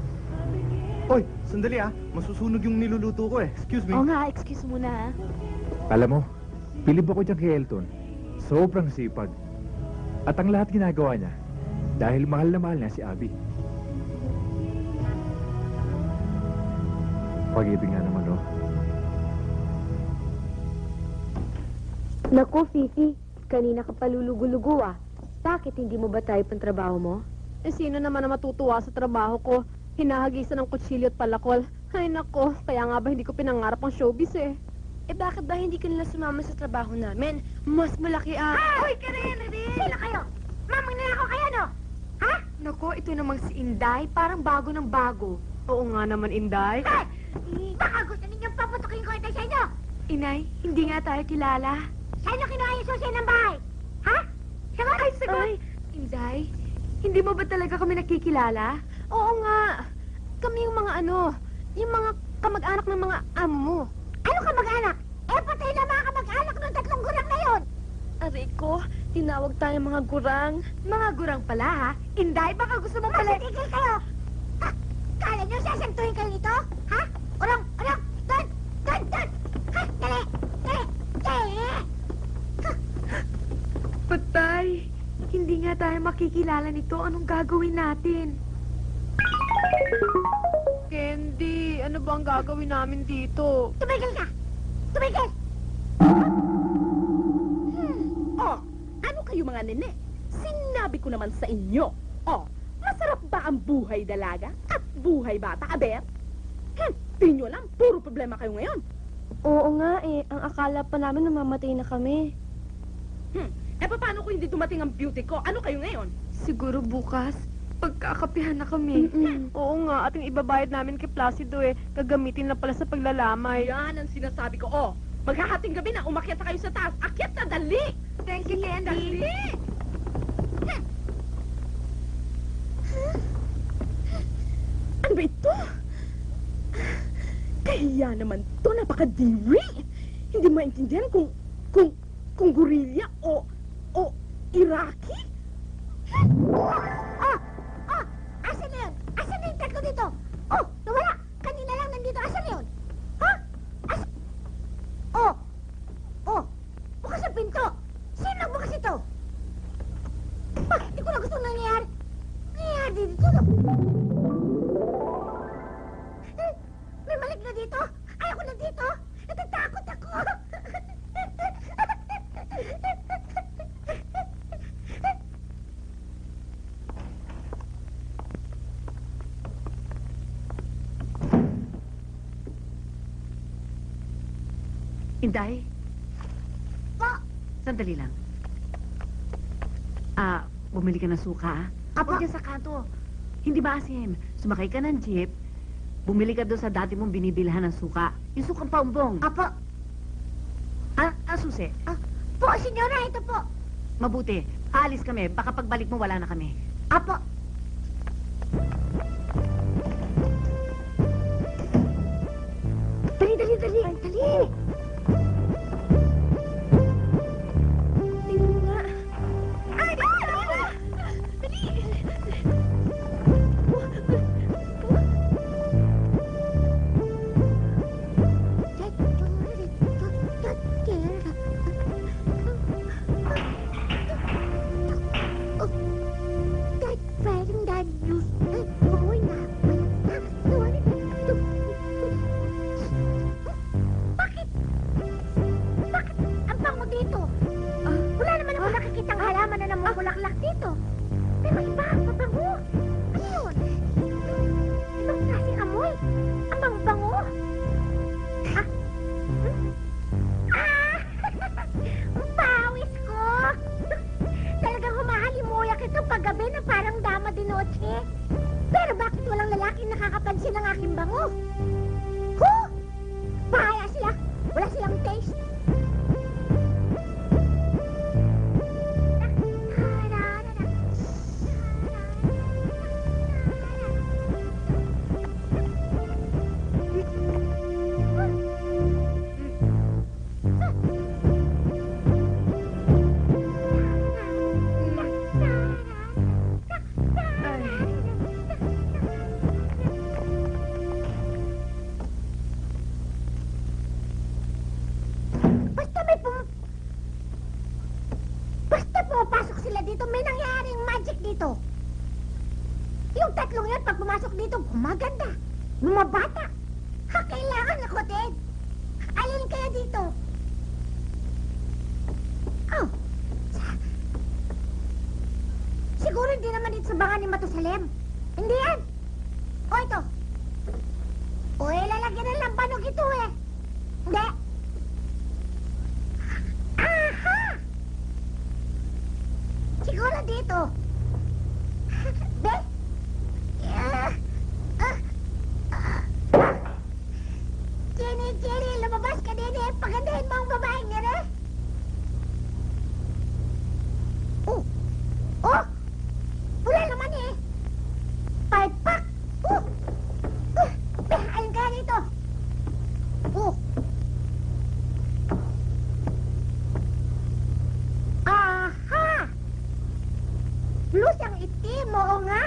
Oy, sandali masusunog yung niluluto ko eh. Excuse me. Oo nga, excuse muna ha. Alam mo, bilib ako dyan kay Elton. Sobrang sipag. At ang lahat ginagawa niya dahil mahal na mahal niya si Abby. Pag-ibig nga naman, no? Naku, Fifi, kanina ka palulugo-lugo ah. Bakit hindi mo ba tayo pang trabaho mo? Eh sino naman na matutuwa sa trabaho ko? Hinahagisan ng kutsilyo at palakol. Ay nako, kaya nga ba hindi ko pinangarap ang showbiz eh. Eh bakit ba hindi ka nila sumama sa trabaho namin? Mas malaki Hoy, Karen! Sila kayo! Mamang nila kayo, no? Ha? Nako, ito namang si Inday, parang bago ng bago. Oo nga naman, Inday. Hey! Baka gusto ninyong paputukin ko ito sa inyo! Inay, hindi nga tayo kilala. Saan nyo kinuha yung susi ng bahay? Ha? Sagot? Ay, sagot! Inday, hindi mo ba talaga kami nakikilala? Oo nga. Kami yung mga yung mga kamag-anak ng mga amo mo. Ano ka mag-anak? Eh, patay na mga kamag-anak ng 3 gurang na yun! Aray ko, tinawag tayo mga gurang. Mga gurang pala ha? Inday, baka gusto mo pala... Masitigil kayo! Ha? Kala nyo sasantuhin kayo nito? Ha? Urong! Urong! Doon! Doon! Doon! Ha? Dali! Dali! Dali! Patay! Hindi nga tayo makikilala nito. Anong gagawin natin? Candy, ano ba ang gagawin namin dito? Tumigil ka! Tumigil! Oh, ano kayo mga nene? Sinabi ko naman sa inyo. Oh, masarap ba ang buhay dalaga at buhay bata, aber? Di nyo alam, puro problema kayo ngayon. Oo nga eh, ang akala pa namin namamatay na kami. Eh, paano kung hindi dumating ang beauty ko? Ano kayo ngayon? Siguro bukas, pagkakapihan na kami. Oo nga, ating ibabayad namin kay Placido eh. Gagamitin na pala sa paglalamay. Yan ang sinasabi ko. Oh, maghahating gabi na, umakyat na kayo sa taas. Akyat na, dali! Thank you, Candy. Dali! Ano ba ito? Kahiya naman to, napakadiri. Hindi maintindihan kung gorilya o Iraqi. Asan na yun? Asan na yung 3 dito? Oh, nawala! Kanina lang nandito. Asan na yun? Ha? Asan? Oh! Oh! Bukas ang pinto! Sino nagbukas ito? Bakit di ko na gustong nangyayari? Nangyayari dito? May malik na dito? Ayoko na dito! Natatakot ako! Inday? Po! Sandali lang. Bumili ka ng suka, Apo. Diyan sa kanto. Hindi ba, Asim? Sumakay ka ng jeep, bumili ka doon sa dati mong binibilhan ng suka. Yung sukang paumbong. Apo! Susi. Po, senyora, ito po! Mabuti. Aalis kami. Baka pagbalik mo, wala na kami. Apo! Dali, dali, dali! Dali! kotse. Pero bakit walang lalaking nakakapansin ng aking bango? Bahaya sila. Wala silang taste. Basta pumapasok sila dito, may nangyayaring magic dito. Yung tatlong yan, pag pumasok dito, gumaganda. Bumabata. Kailangan ako din. Alin kaya dito? Oh. Siguro hindi naman dito sa banga ni Matusalem. Hindi yan. O ito. O lalagyan ng lambanog ito eh. Hindi. Aha! Siguro dito. Be? Jenny, lumabas ka din eh. Pagandahin mo ang babaeng yan eh. Oh! Wala naman eh. Palpak! Be, alin kaya dito? Aha! Blusang itim, oo nga.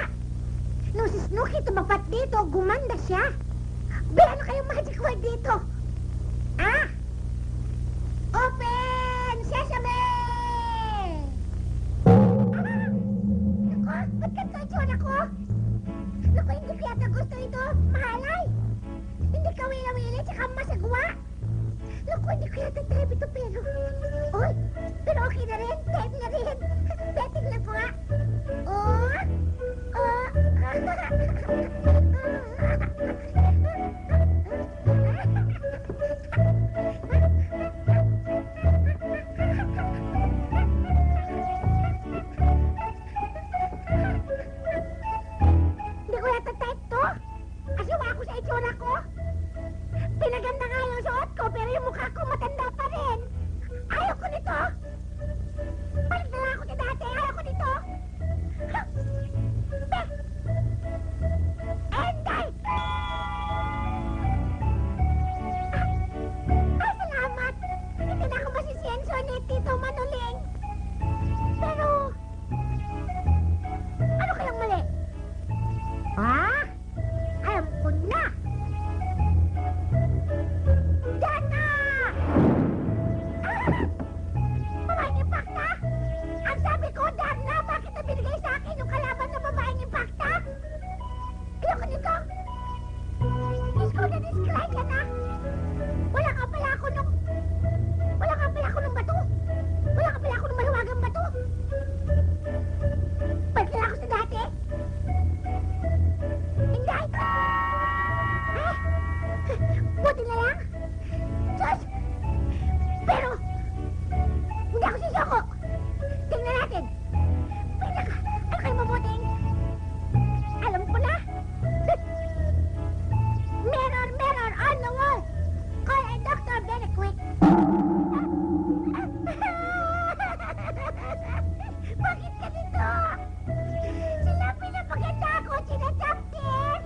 Nung si Snooki tumapat dito, gumanda siya. Be, ano kayong magic word dito? Ah? Open Sesame! Naku, ba't ganito ang tsyon ako? Naku, hindi ko yata gusto ito. Mahalay. Hindi ka wila-wili, tsaka masagwa. Naku, hindi ko yata type ito, pero... Uy, pero okay na rin. Type na rin. Betting lang ko nga. Hindi ko yata type to. Asiwa ako sa itsura ko. Pinaganda nga yung suot ko, pero yung mukha ko matanda pa rin. Ayaw ko nito. Balik na lang ako na dati. Ayaw ko nito. Enday! Ay, salamat. Hindi na ako masisiyenso ni Tito Manuling. Pero, ano kayang mali? Alam ko na. Diyan na! Babaeng impacta? Ang sabi ko, diyan na! Bakit na binigay sa akin yung kalaban na babaeng impacta? Ayoko nito. Diyos ko, na-describe ka na. Wala nga pala ako nung bato. Wala nga pala ako nung mahiwagang bato. Balik na ako sa dati. Hindi. Buti na lang. Diyos! Pero, hindi ako sisoko. Tingnan natin. Ano kayo mabuting? Alam ko na. Mirror on the wall. Call a Dr. Benequick. Bakit ka dito? Sila pinapaganda ako, sinatapkin.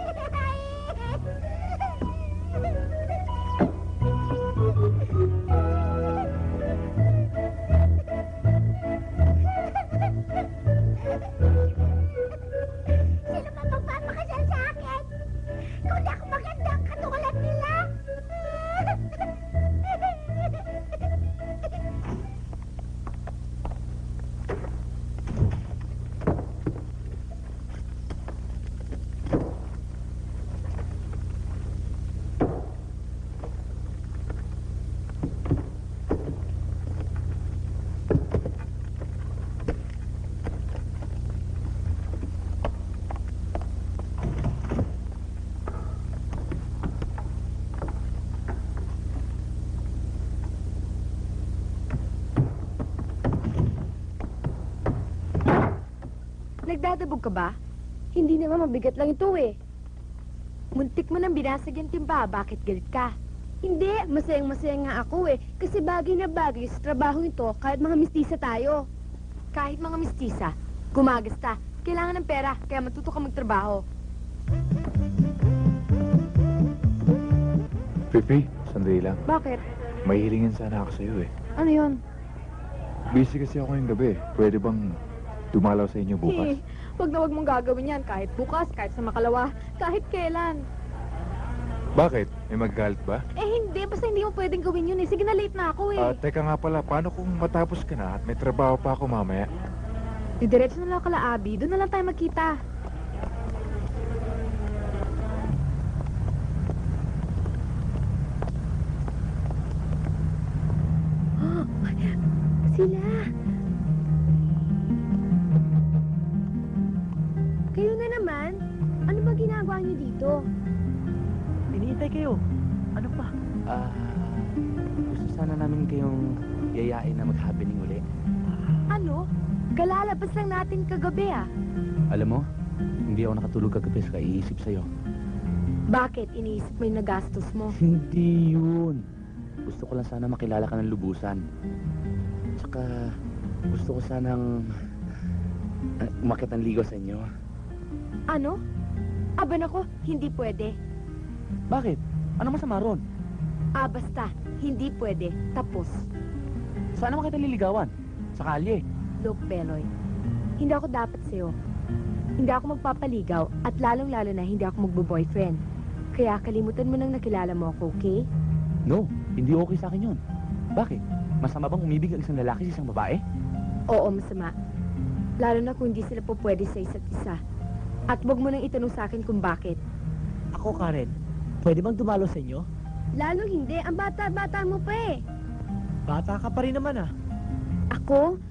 Sila pa magpapakasal sa akin. Kung di ako maganda ang katulad nila. Nagdadabog ka ba? Hindi naman mabigat lang ito eh. Muntik mo nang binasag yung timba, bakit galit ka? Hindi, masayang-masaya nga ako eh. Kasi bagay na bagay sa trabaho ito kahit mga mistisa tayo. Kahit mga mistisa, gumagasta. Kailangan ng pera, kaya matuto ka magtrabaho. Pipi, sandali lang. Bakit? May hilingin sana ako sa'yo eh. Ano yun? Busy kasi ako ngayong gabi. Pwede bang dumalaw sa inyo bukas? Wag na wag mong gagawin yan. Kahit bukas, kahit sa makalawa, kahit kailan. Bakit? May magagalit ba? Hindi. Basta hindi mo pwedeng gawin yun eh. Sige na, late na ako eh. Teka nga pala, paano kung matapos ka na at may trabaho pa ako mamaya? Didiretso na lang kala Abby. Doon na lang tayo magkita. Sila! Kayo na naman? Ano ba ginagawa niyo dito? Iniintay kayo. Ano pa? Gusto sana namin kayong yayain na mag-happening uli. Ano? Kalalabas lang natin kagabi ah. Alam mo, hindi ako nakatulog kagabi sa kaiisip sa'yo. Bakit? Iniisip mo yung nagastos mo? Hindi yun. Gusto ko lang sana makilala ka ng lubusan. Tsaka, gusto ko sanang umakyat ang ligaw sa inyo. Ano? Aba nako, hindi pwede. Bakit? Ano masama ron? Basta, hindi pwede. Tapos. Saan naman kita liligawan? Sa kalye. Look, Beloy, hindi ako dapat sa'yo. Hindi ako magpapaligaw at lalong-lalo na hindi ako magbo-boyfriend. Kaya kalimutan mo nang nakilala mo ako, okay? No, hindi okay sa akin yun. Bakit? Masama bang umibig ang isang lalaki sa isang babae? Oo, masama. Lalo na kung hindi sila po pwede sa isa't isa. At huwag mo nang itanong sa akin kung bakit. Ako, Karen, pwede bang dumalo sa inyo? Lalo hindi, ang bata-bata mo pa eh. Bata ka pa rin naman ah. Ako?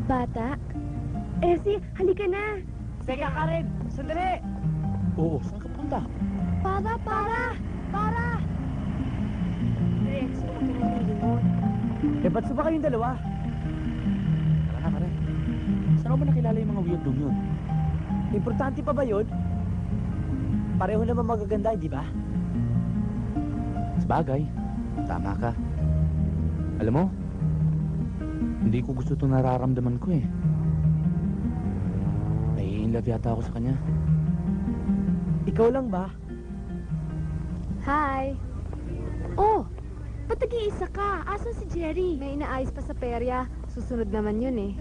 Bata? Si, halika na. Teka, Karen! Sandali! Oo, saan ka punta? Para! Diretso ka pinag-remote. Ba't ba kayong dalawa? Tara na, Karen. Saan mo ba nakilala yung mga weirdong yun? Importante pa ba yun? Pareho naman magaganda, di ba? Sabagay, tama ka. Alam mo, hindi ko gusto itong nararamdaman ko eh. Nai-inlove yata ako sa kanya. Ikaw lang ba? Hi! Oh! Ba't nag-iisa ka? Asan si Jerry? May inaayos pa sa perya. Susunod naman yun eh.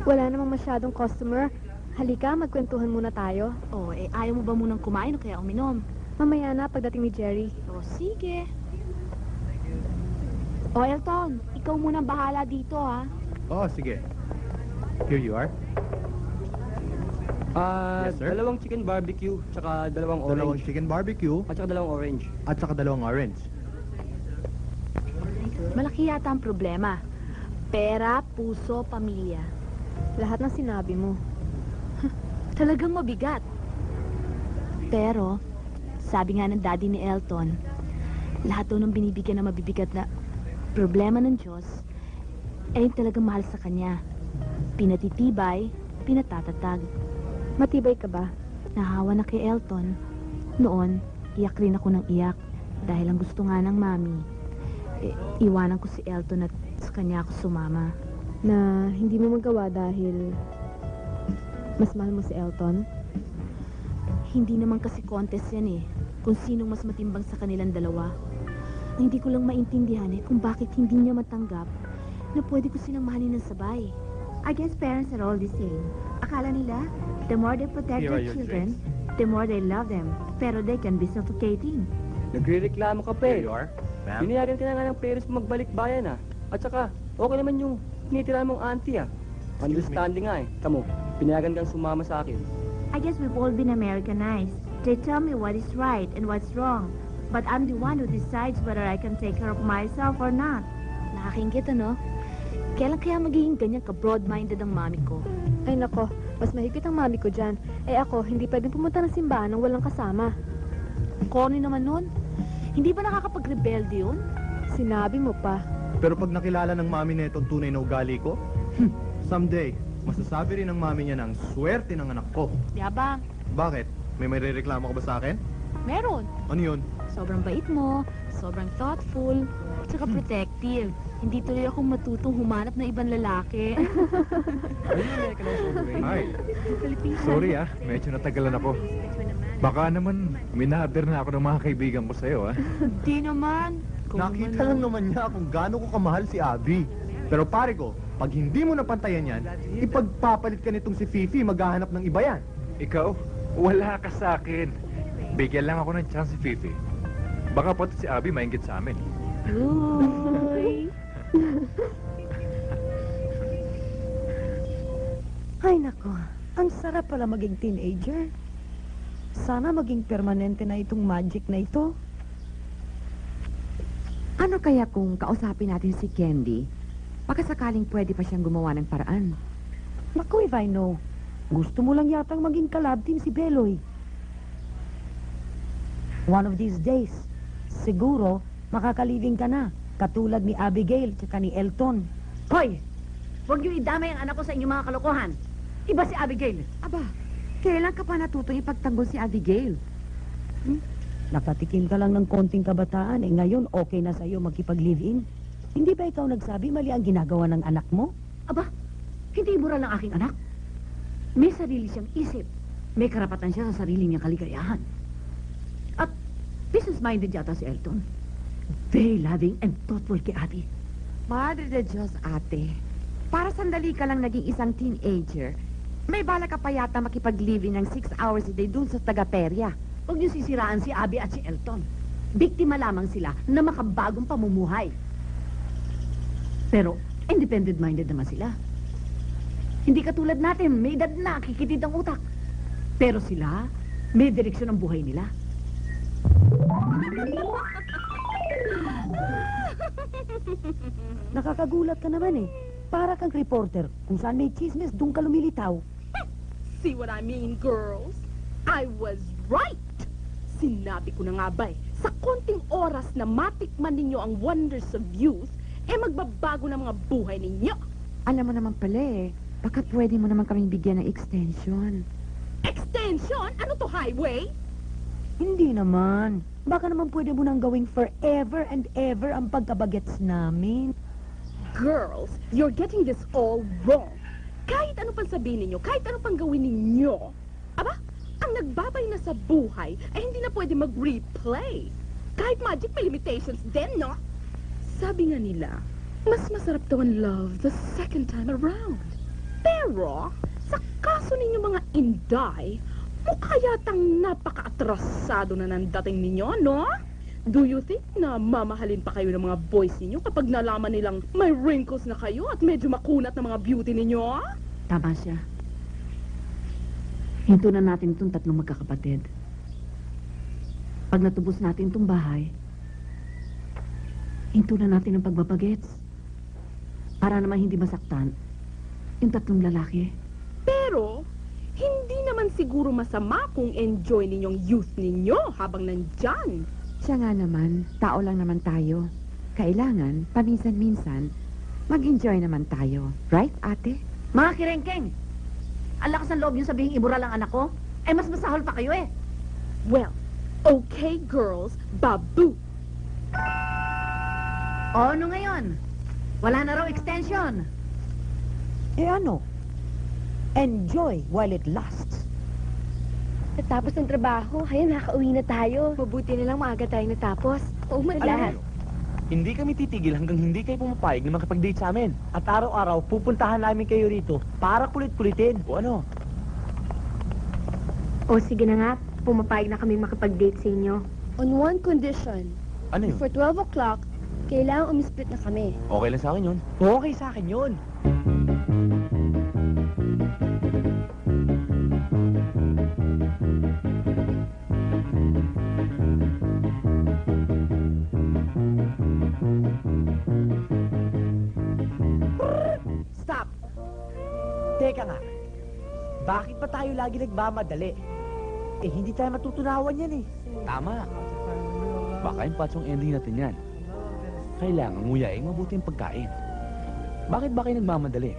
Wala namang masyadong customer. Halika, magkwentuhan muna tayo. Oh, ayaw mo ba munang kumain o kaya uminom? Mamaya na, pagdating ni Jerry. Oh, sige. Oh, Elton, ikaw munang bahala dito, ha? Oh, sige. Here you are. Yes, sir. Dalawang chicken barbecue, tsaka dalawang orange. Dalawang chicken barbecue At tsaka dalawang orange. at saka dalawang orange. Malaki yata ang problema. Pera, puso, pamilya. Lahat ng sinabi mo. Talagang mabigat. Pero, sabi nga ng daddy ni Elton, lahat daw ng binibigyan na mabibigat na problema ng Diyos, ay talagang mahal sa kanya. Pinatitibay, pinatatatag. Matibay ka ba? Nahawa na kay Elton. Noon, iyak rin ako ng iyak dahil ang gusto nga ng mami. Iwanan ko si Elton at sa kanya ako sumama. Na hindi mo magawa dahil mas mahal mo si Elton? Hindi naman kasi contest yan eh. Kung sinong mas matimbang sa kanilang dalawa. Ang hindi ko lang maintindihan eh kung bakit hindi niya matanggap na pwede ko silang mahalin ng sabay. I guess parents are all the same. Akala nila, the more they protect Here are their your children, the more they love them. Pero they can be suffocating. Nagre-reklamo ka pa eh. Here you are, ma'am. Binayagan ka na nga ng parents mo magbalik bayan ah. At saka, okay naman yung tinitira mong auntie ah. Understanding nga eh. Tamo, pinayagan kang sumama sa akin. I guess we've all been Americanized. They tell me what is right and what's wrong. But I'm the one who decides whether I can take care of myself or not. Nakakingit, ano? Kailan kaya magiging ganyan ka-broad-minded ang mami ko? Ay nako, mas mahigpit ang mami ko dyan. Eh ako, hindi pwedeng pumunta ng simbahan nang walang kasama. Corny naman nun. Hindi ba nakakapag-rebelde yun? Sinabi mo pa. Pero pag nakilala ng mami na itong tunay na ugali ko, someday, masasabi rin ng mami niya ng swerte ng anak ko. Yabang, Bakit? May reklamo ka ba sa akin? meron. Ano yun? Sobrang bait mo, sobrang thoughtful, at saka protective. Hindi tuloy akong matutong humanap ng ibang lalaki. Ay, sorry medyo natagalan ako. Baka naman, minader na ako ng mga kaibigan ko sa'yo, Di naman. Nakita lang naman niya kung gaano ko kamahal si Abby. Pero pare ko, pag hindi mo napantayan yan, ipagpapalit ka nitong si Fifi, maghahanap ng iba yan. Ikaw, wala ka sa akin. Bigyan lang ako ng chance si Fifi. Baka pati si Abby maingit sa amin. Uy. Ay nako, ang sarap pala maging teenager. Sana maging permanente na itong magic na ito. Ano kaya kung kausapin natin si Candy? Baka sakaling pwede pa siyang gumawa ng paraan. Naku, if I know. Gusto mo lang yatang maging kalab team si Beloy. One of these days, siguro, makakaliving ka na. Katulad ni Abigail tsaka ni Elton. Hoy! Huwag niyo idamay ang anak ko sa inyong mga kalokohan. Iba si Abigail. Aba, kailan ka pa natutong ipagtanggol si Abigail? Nakatikim ka lang ng konting kabataan, ngayon okay na sa'yo makipag-live-in. Hindi ba ikaw nagsabi mali ang ginagawa ng anak mo? Aba, hindi mura ng aking anak. May sarili siyang isip. May karapatan siya sa sarili niyang kaligayahan. At business-minded yata si Elton. Very loving and thoughtful kay Abby. Madre de Diyos, ate. Para sandali ka lang naging isang teenager, may bala ka pa yata makipag-living ng 6 hours a day dun sa taga-perya. Huwag niyo sisiraan si Abby at si Elton. Biktima lamang sila na makabagong pamumuhay. Pero, independent-minded naman sila. Hindi katulad natin, may edad na, kikitid ang utak. Pero sila, may direksyon ang buhay nila. Nakakagulat ka naman eh. Para kang reporter, kung saan may chismes, doon ka lumilitaw. See what I mean, girls? I was right! Sinabi ko na nga ba sa konting oras na matikman ninyo ang wonders of youth, magbabago na mga buhay ninyo. Alam mo naman pala baka pwede mo naman kaming bigyan ng extension. Extension? Ano to, highway? Hindi naman. Baka naman pwede mo nang gawing forever and ever ang pagkabagets namin. Girls, you're getting this all wrong. Kahit ano pang sabihin ninyo, kahit ano pang gawin ninyo, aba, ang nagbabay na sa buhay ay hindi na pwede mag-replay. Kahit magic may limitations din, no? Sabi nga nila, mas masarap daw ang love the second time around. Pero, sa kaso ninyo mga inday, mukha yatang napaka-atrasado na ng dating ninyo, no? Do you think na mamahalin pa kayo ng mga boys ninyo kapag nalaman nilang may wrinkles na kayo at medyo makunat na mga beauty ninyo? Tama siya. Hinto na natin itong tatlong magkakapatid. Pag natubos natin itong bahay, hinto na natin ang pagbabagets. Para naman hindi masaktan yung tatlong lalaki. Pero, hindi naman siguro masama kung enjoy ninyong youth ninyo habang nandyan. Siya nga naman, tao lang naman tayo. Kailangan, paminsan-minsan, mag-enjoy naman tayo. Right, ate? Mga kirengkeng! Ang lakas ng loob yung sabihin ibura lang anak ko, mas masahol pa kayo eh. Well, okay girls, babu. O ano ngayon? Wala na raw extension. Ano? Enjoy while it lasts. Natapos ng trabaho, nakauwi na tayo. Mabuti na lang maaga tayo natapos. Oh my Alam niyo, hindi kami titigil hanggang hindi kayo pumapayag na makipag-date sa amin. At araw-araw, pupuntahan namin kayo rito para kulit-kulitin. O ano? O sige na nga, pumapayag na kami makipag-date sa inyo. On one condition. Ano yun? For 12 o'clock, kailangan umisplit na kami. Okay lang sa akin yun. Okay sa akin yun. Stop! Teka nga, bakit ba tayo lagi nagmamadali? Hindi tayo matutunawan yan eh. Tama. Baka yung patsong ending natin yan. Kailangan nguyaing mabuti ang pagkain. Bakit ba kayo nagmamadali?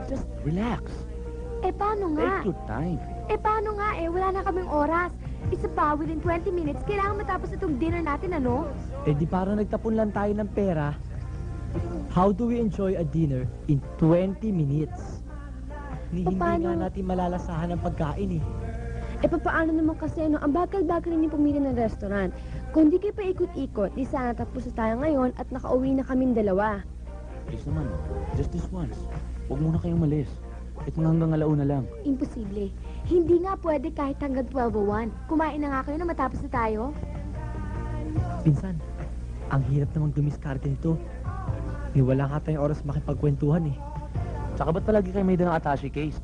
Just relax. Eh, paano nga? Take your time. Eh, paano nga eh? Wala na kaming oras. Isa pa, within 20 minutes, kailangan matapos itong dinner natin, ano? Eh di parang nagtapon lang tayo ng pera. How do we enjoy a dinner in 20 minutes? Hindi nga natin malalasahan ang pagkain eh. Eh, paano naman kasi, no? Ang bagal-bagal ninyo pumili ng restaurant. Kung di kayo pa ikot-ikot, di sana tapos na tayo ngayon at nakauwi na kaming dalawa. Please naman, just this once. Huwag muna kayong malis. Ito nga hanggang alauna lang. Imposible. Hindi nga pwede kahit hanggang 12:01. Kumain na nga kayo na matapos na tayo. Pinsan, ang hirap namang dumiskarte nito. Eh, wala nga tayong oras makipagkwentuhan eh. Tsaka ba't palagi kayo may dalang attache case?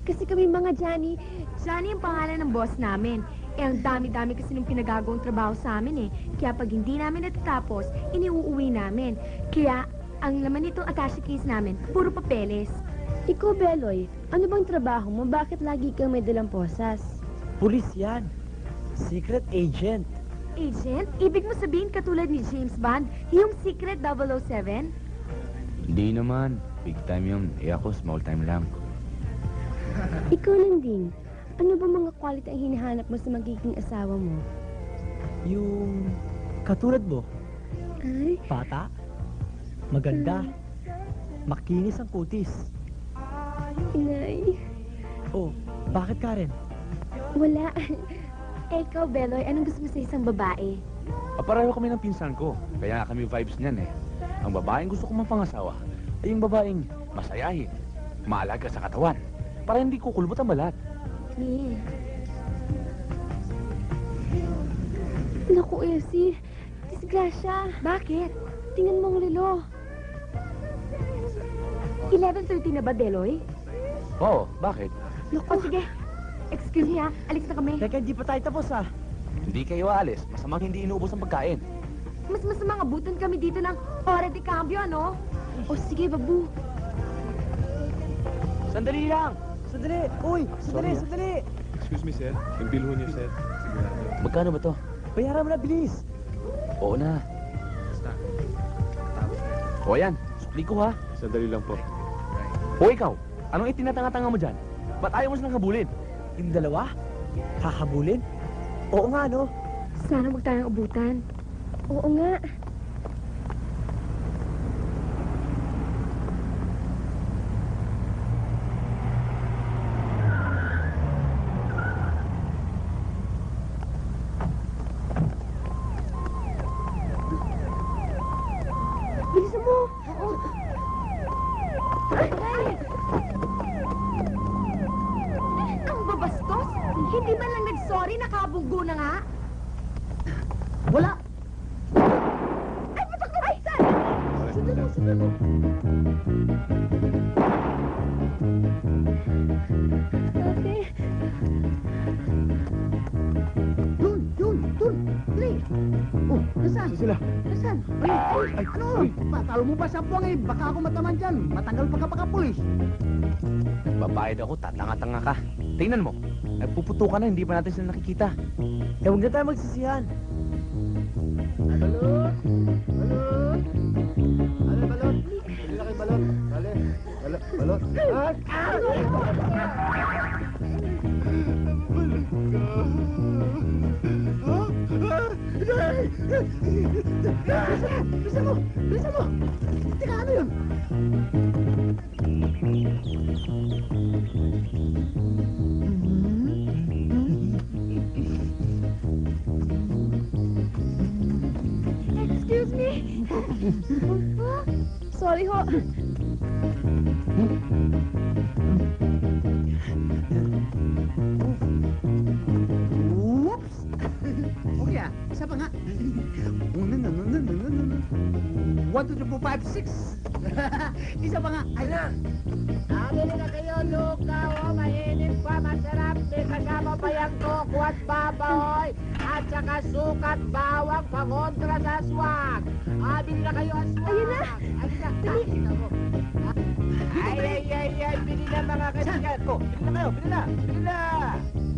Kasi kami mga Johnny ang pangalan ng boss namin. Eh, ang dami-dami kasi nung pinagagawang trabaho sa amin eh. Kaya pag hindi namin natatapos, iniuuwi namin. Kaya, ang laman nitong attache case namin, puro papeles. Ikaw, Beloy, ano bang trabaho mo? Bakit lagi kang may dalang posas? Pulis yan. Secret agent. Agent? Ibig mo sabihin katulad ni James Bond, yung Secret 007? Hindi naman. Big time yun. Eh ako, small time lang. Ikaw lang din. Ano ba mga quality ang hinahanap mo sa magiging asawa mo? Yung katulad mo. Ay? Bata. Maganda. Makinis ang kutis. Inay. Oh, bakit Karen? Wala. Eh, ikaw, Beloy, anong gusto mo sa isang babae? Pareho kami ng pinsan ko. Kaya nga kami vibes niyan eh. Ang babaeng gusto ko mapangasawa ay yung babaeng masayahin, maalaga sa katawan, para hindi kukulbot ang balat. Eh. Naku, Elsie. Disgrasya. Bakit? Tingnan mo ang relo. 11:30 na ba, Beloy? Oo, bakit? Naku. Oh, sige. Excuse me ha, alis na kami. Teka, hindi pa tayo tapos ha. Hindi kayo aalis. Masamang hindi inuubos ang pagkain. Mas masamang abutan kami dito ng hora de cambio, ano? O sige, babu. Sandali lang! Sandali! Uy! Sandali, Sorry, sandali! Excuse me, sir. Yung bill ho niyo, sir. Sigurado. Magkano ba to? Bayaran mo na, bilis! Oo na. O yan, sukli ko ha. Sandali lang po. O ikaw, anong itinatanga-tanga mo dyan? Ba't ayaw mo silang habulin? Yung dalawa? Hahabulin? Oo nga, no? Sana huwag tayong abutan. Oo nga. Bilisan mo! Oo. Ay! Ang babastos! Hindi man lang nag-sorry, nakabunggo na nga. Wala! Ay, patak na! Ay, saan? Sundan mo! Ate. Yun! Dali! Oh, nasaan? Sila. Nasaan? Ay, ano? Patalo mo ba sa buwang eh? Baka ako mataman dyan. Matagal pa ka pagkapulis. Babayad ako, tatanga-tanga ka. Tingnan mo, nagpuputukan na, hindi pa natin sila nakikita. Eh, huwag na tayo magsisihan. Balot! Balot! Ano, balot? Hindi na kayo balot. Dali. Balot. At! Bilisan mo! Teka, ano yun? Excuse me. Sorry ho. Whoops! Okay isa pa nga. 1, 2, 3, 4, 5, 6. Isa pa nga. Ay na! Nakabili na kayo, lukaw, mainit pa, masarap, may kasama pa yung koko at babaoy, at saka sukat, bawang, pangontra sa swag. Bili na kayo ang swag. Ayun na. Ayun na. Nakita mo. Ay, bili na mga kaibigan ko. Bili na.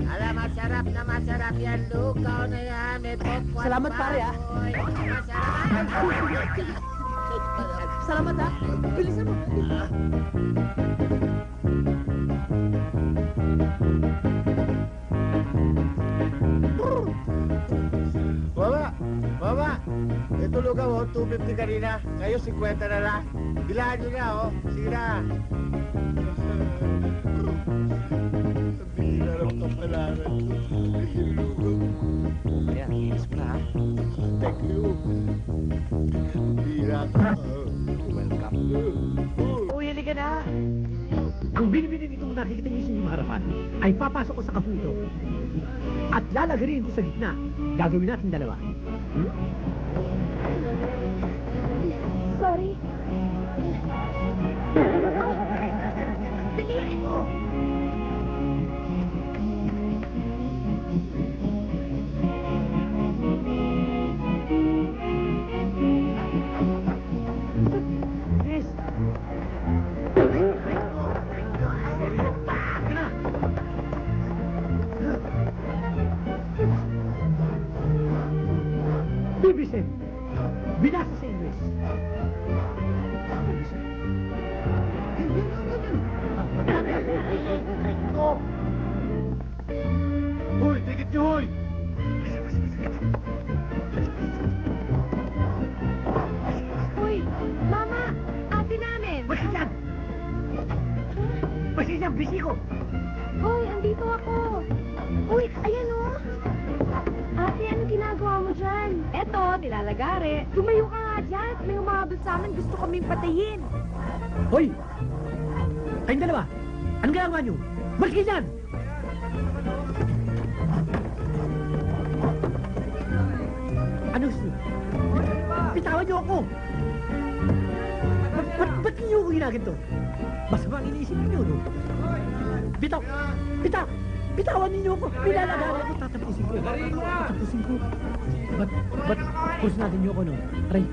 Alam, masarap yan, lukaw na yan, may koko at Salamat, pare, ah. baboy. Masarap. Salamat ha. Bilisan mo. Ito lugaw, oh, 250 kanina. Kayo, 50 na lang. Bilahan nyo na, oh. Sige na. Bihira ng kapalaran. Ayan, inis mo na ha. Thank you. Bihira ka. Welcome. Uy, halika na. Kung binibinin itong nakikita niyo sa inyong harapan, ay papasok ko sa kaputo. At lalagarin ko sa gitna. Gagawin natin dalawa. Sorry. Yes. Bibisin. Binasa sa English. Hoy, tikit nyo, hoy! Uy, Mama! Ate namin! Basisan! Basisan, bisi ko! Uy, andito ako! Uy, ayan o! Ate, ano ginagawa mo dyan? Eto, nilalagari. Tumayo ka nga dyan. May umabot sa amin. Gusto kaming patayin. Hoy! Kayong dalawa! Anong ginagawa niyo? Balik kayo dyan! Ano gusto niyo? Bitawan niyo ako! Ba't niyo ako ginaganto? Masama ang iniisip niyo, no? Bitaw! Bitaw! Bitawan ninyo ako! Nilalagari ako! Tatapusin ko! Tatapusin ko! Ba't puso natin niyo ako, no? Aray!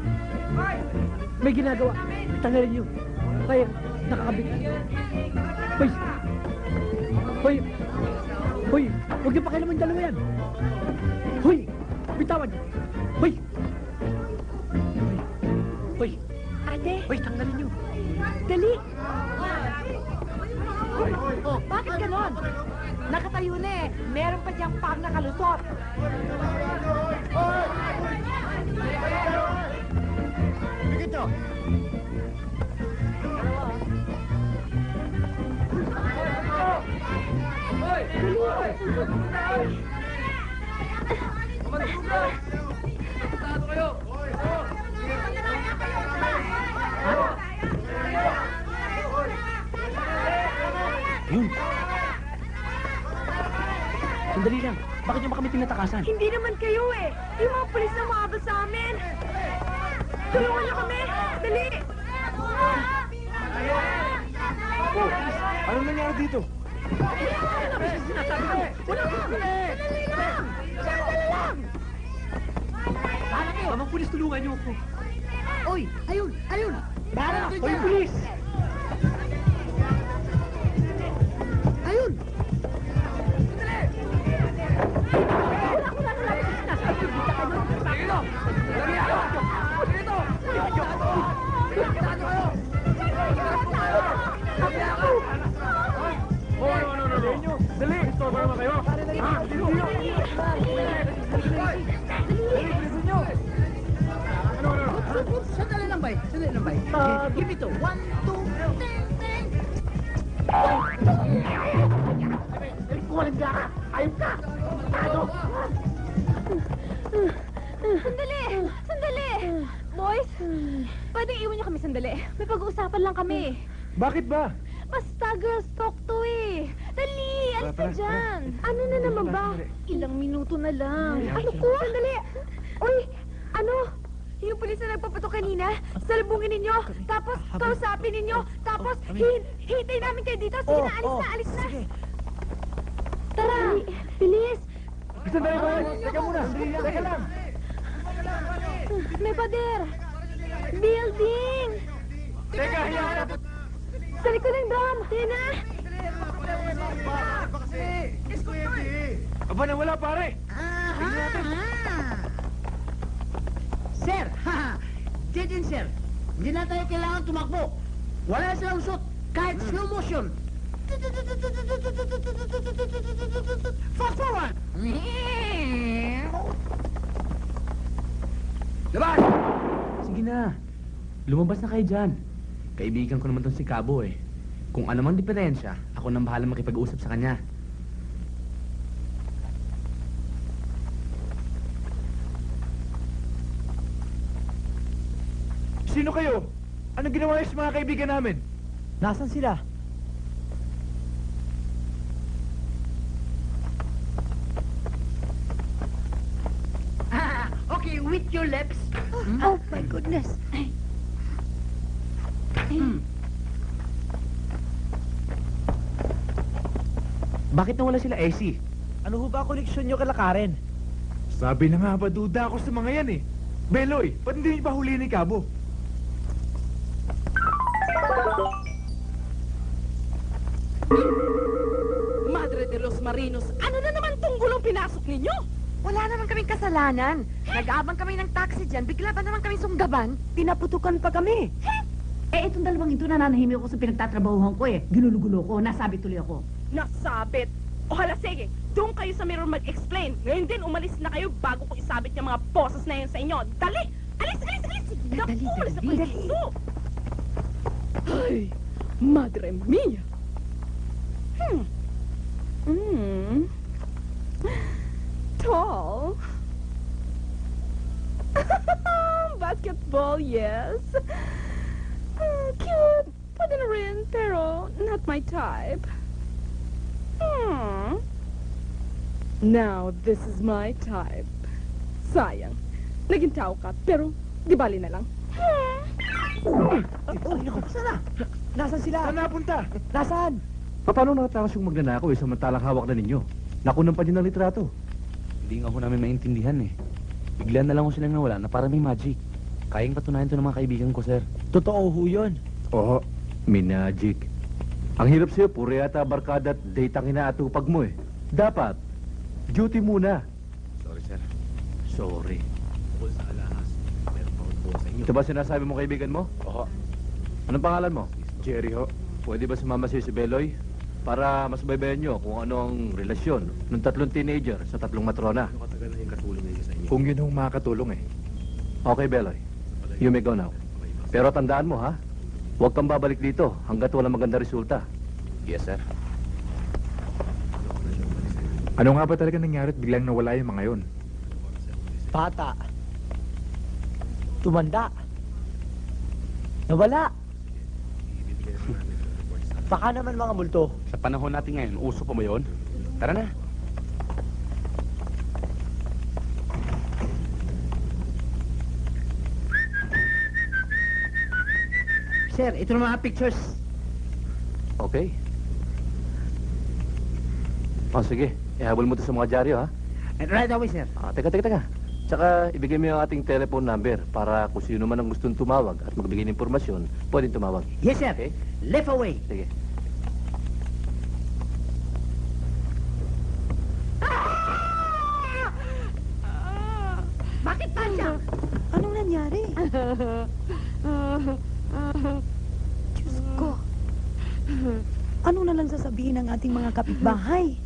May ginagawa! Tanggalin niyo! Kaya, nakakabit! Hoy! Hoy! Hoy! Huwag niyo pakialaman dalawa yan! Hoy! Bitawan! Hoy! Hoy! Ate! Hoy! Tanggalin niyo! Dali! Oh, bakit ganon? Nakatayo na eh. Meron pa diyang pang nakalusot. Dito! Yun. Sandali lang. Bakit niyo ba kami tinatakasan? Hindi naman kayo eh. Yung mga pulis na umabot sa amin. Tulungan niyo kami. Dali! Oh, ano nangyari dito? Sinasabi ko! Wala ko! Sandali lang! Sandali lang! Para kayo! Mamang pulis, tulungan niyo ako! Uy, ayun, ayun! Parang Hoy, pulis! Ayun! Dali! Istorbo naman kayo! Sandali lang, bay. Sandali lang, bay. Give me to. 1, 2, ting, ting. Walang ka! Ayun ka! Ano? Sandali! Sandali! Boys, pwedeng iwan niyo kami sandali. May pag-uusapan lang kami. Bakit ba? Basta girls talk to eh. Dali! Alis na dyan! Ano na naman ba? Ilang minuto na lang. Ano ko? Sandali! Uy! Ano? Yung pulis na nagpapatok kanina, salubungin ninyo, tapos kausapin ninyo, tapos hintay namin kayo dito. Sige na, alis na, alis na. Tara! Bilis! Sandali ba? Teka muna! Teka lang! May pader! Building! Teka, hiya! Sa likod ng drum! Yan na! Aba, nawala pare! Sir, haha, dead end, sir. Hindi na tayo kailangan tumakbo. Wala silang usot, kahit slow motion. Fast forward! Labas! Sige na. Lumabas na kayo dyan. Kaibigan ko naman tong si Cabo eh. Kung ano mang diferensya, ako nang bahala makipag-usap sa kanya. Sino kayo? Anong ginawa niyo sa mga kaibigan namin? Nasaan sila? Okay, with your lips. Oh, my goodness. Bakit nawala sila AC? Ano ho ba koneksyon niyo kay Karen? Sabi na nga ba, duda ako sa mga yan eh. Beloy, ba't hindi niyo pa huli ni Cabo? Madre de los Marinos, ano na naman tong gulong pinasok ninyo? Wala naman kaming kasalanan. Nag-aabang kami ng taxi dyan, bigla ba naman kami sunggaban? Pinaputukan pa kami. Eh, itong dalawang ito nananahimik ako sa pinagtatrabahuhan ko eh. Ginulugulo ko, nasabi tuloy ako. Nasabit. O hala, sige, doon kayo sa mirror mag-explain. Ngayon din, umalis na kayo bago ko isabit yung mga boses na yun sa inyo. Dali! Alis, alis, alis! Naku, alis ako dito! Ay, madre mia! Tall. Basketball, yes. Cute. Pwede na rin, pero not my type. Now, this is my type. Sayang. Naging tao ka, pero di bali na lang. Sana? Nasaan sila? Saan napunta? Nasaan? Paano nakatakas yung magnanakaw eh, samantalang hawak na ninyo? Nakunan pa din ng litrato. Hindi nga ho namin maintindihan eh. Bigla na lang ho silang nawala na parang may magic. Kayang patunayan to ng mga kaibigan ko, sir. Totoo ho yun. Oo, may magic. Ang hirap sa'yo, puro yata barkada at date ang inaatupag mo eh. Dapat, duty muna. Sorry, sir. Sorry. Tungkol sa alahas, meron pa ako sa inyo. Ito ba sinasabi mo kaibigan mo? Oo. Anong pangalan mo? Jerry ho. Pwede ba sumama sa'yo si Beloy? Para mas baybayan nyo kung ano ang relasyon ng tatlong teenager sa tatlong matrona. Katagal na yung katulong ninyo sa inyo. Kung yun ang makakatulong eh. Okay, Beloy. You may go now. Pero tandaan mo ha, huwag kang babalik dito hanggat walang maganda resulta. Yes, sir. Ano nga ba talaga nangyari at biglang nawala yung mga yun? Bata. Tumanda. Nawala. Baka naman mga multo. Sa panahon natin ngayon, uso pa ba yun? Tara na. Sir, ito na mga pictures. Okay. Oh, sige. Ihabol mo to sa mga dyaryo, ha? Right away, sir. Teka. Tsaka, ibigay mo yung ating telephone number para kung sino man ang gustong tumawag at magbigay ng impormasyon, pwedeng tumawag. Yes, sir. Okay? Left away. Sige. Bakit pa siya? Anong nangyari? Diyos ko. Ano na lang sasabihin ng ating mga kapitbahay?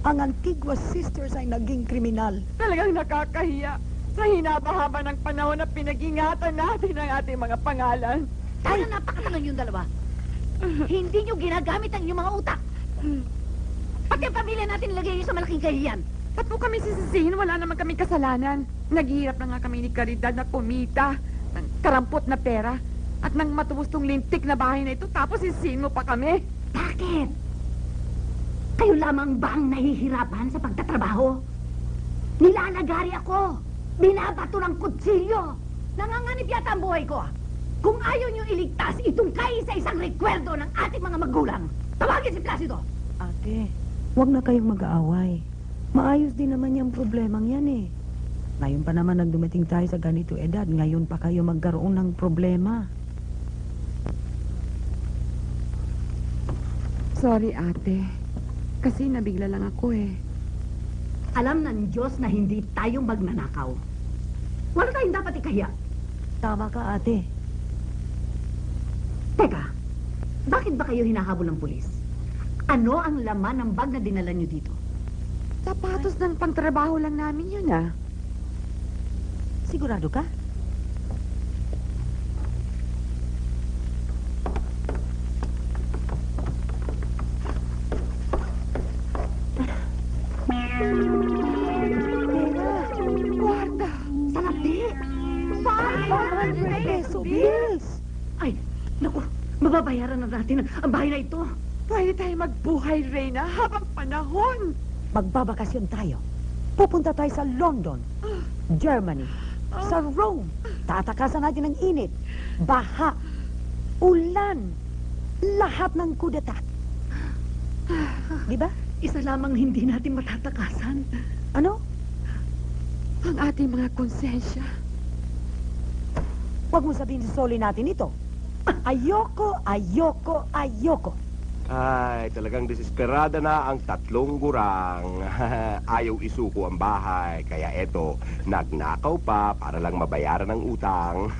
Ang Antigua Sisters ay naging kriminal. Talagang nakakahiya. Sa hinaba-haba ng panahon na pinag-ingatan natin ang ating mga pangalan. Tayo napakatangan yung dalawa. Hindi nyo ginagamit ang inyong mga utak. Pati ang pamilya natin nilagay nyo sa malaking kahiyan. Ba't po kami sisisihin? Wala naman kami kasalanan. Naghihirap na nga kami ni Caridad na kumita ng karampot na pera at ng matubustong lintik na bahay na ito, tapos sisisihin mo pa kami. Bakit? Kayo lamang ba ang nahihirapan sa pagtatrabaho? Nilalagari ako. Binabato ng kutsilyo. Nanganganib yata ang buhay ko. Kung ayaw nyo iligtas itong kaisa-isang rekwerdo ng ating mga magulang, tawagin si Placido. Ate, huwag na kayong mag-aaway. Maayos din naman yung problemang yan eh. Ngayon pa naman nang dumating tayo sa ganito edad, ngayon pa kayo magkaroon ng problema. Sorry, ate. Kasi nabigla lang ako eh. Alam ng Diyos na hindi tayo magnanakaw. Wala tayong dapat ikahiya. Tama ka, ate. Teka, bakit ba kayo hinahabol ng pulis? Ano ang laman ng bag na dinala nyo dito? Sapatos ng pangtrabaho lang namin yun, ah. Sigurado ka? Kwarta! Sarap di! 500 peso bills! Ay, naku, mababayaran na natin ang bahay na ito. Pwede tayo magbuhay, Reyna, habang panahon. Magbabakasyon tayo. Pupunta tayo sa London, Germany, sa Rome. Tatakasan natin ng init, baha, ulan, lahat ng kudeta. Di ba? Isa lamang hindi natin matatakasan. Ano? Ang ating mga konsensya. Huwag mo sabihin sa soli natin ito. Ayoko, ayoko, ayoko. Ay, talagang desesperada na ang tatlong gurang. Ayaw isuko ang bahay, kaya eto, nagnakaw pa para lang mabayaran ang utang.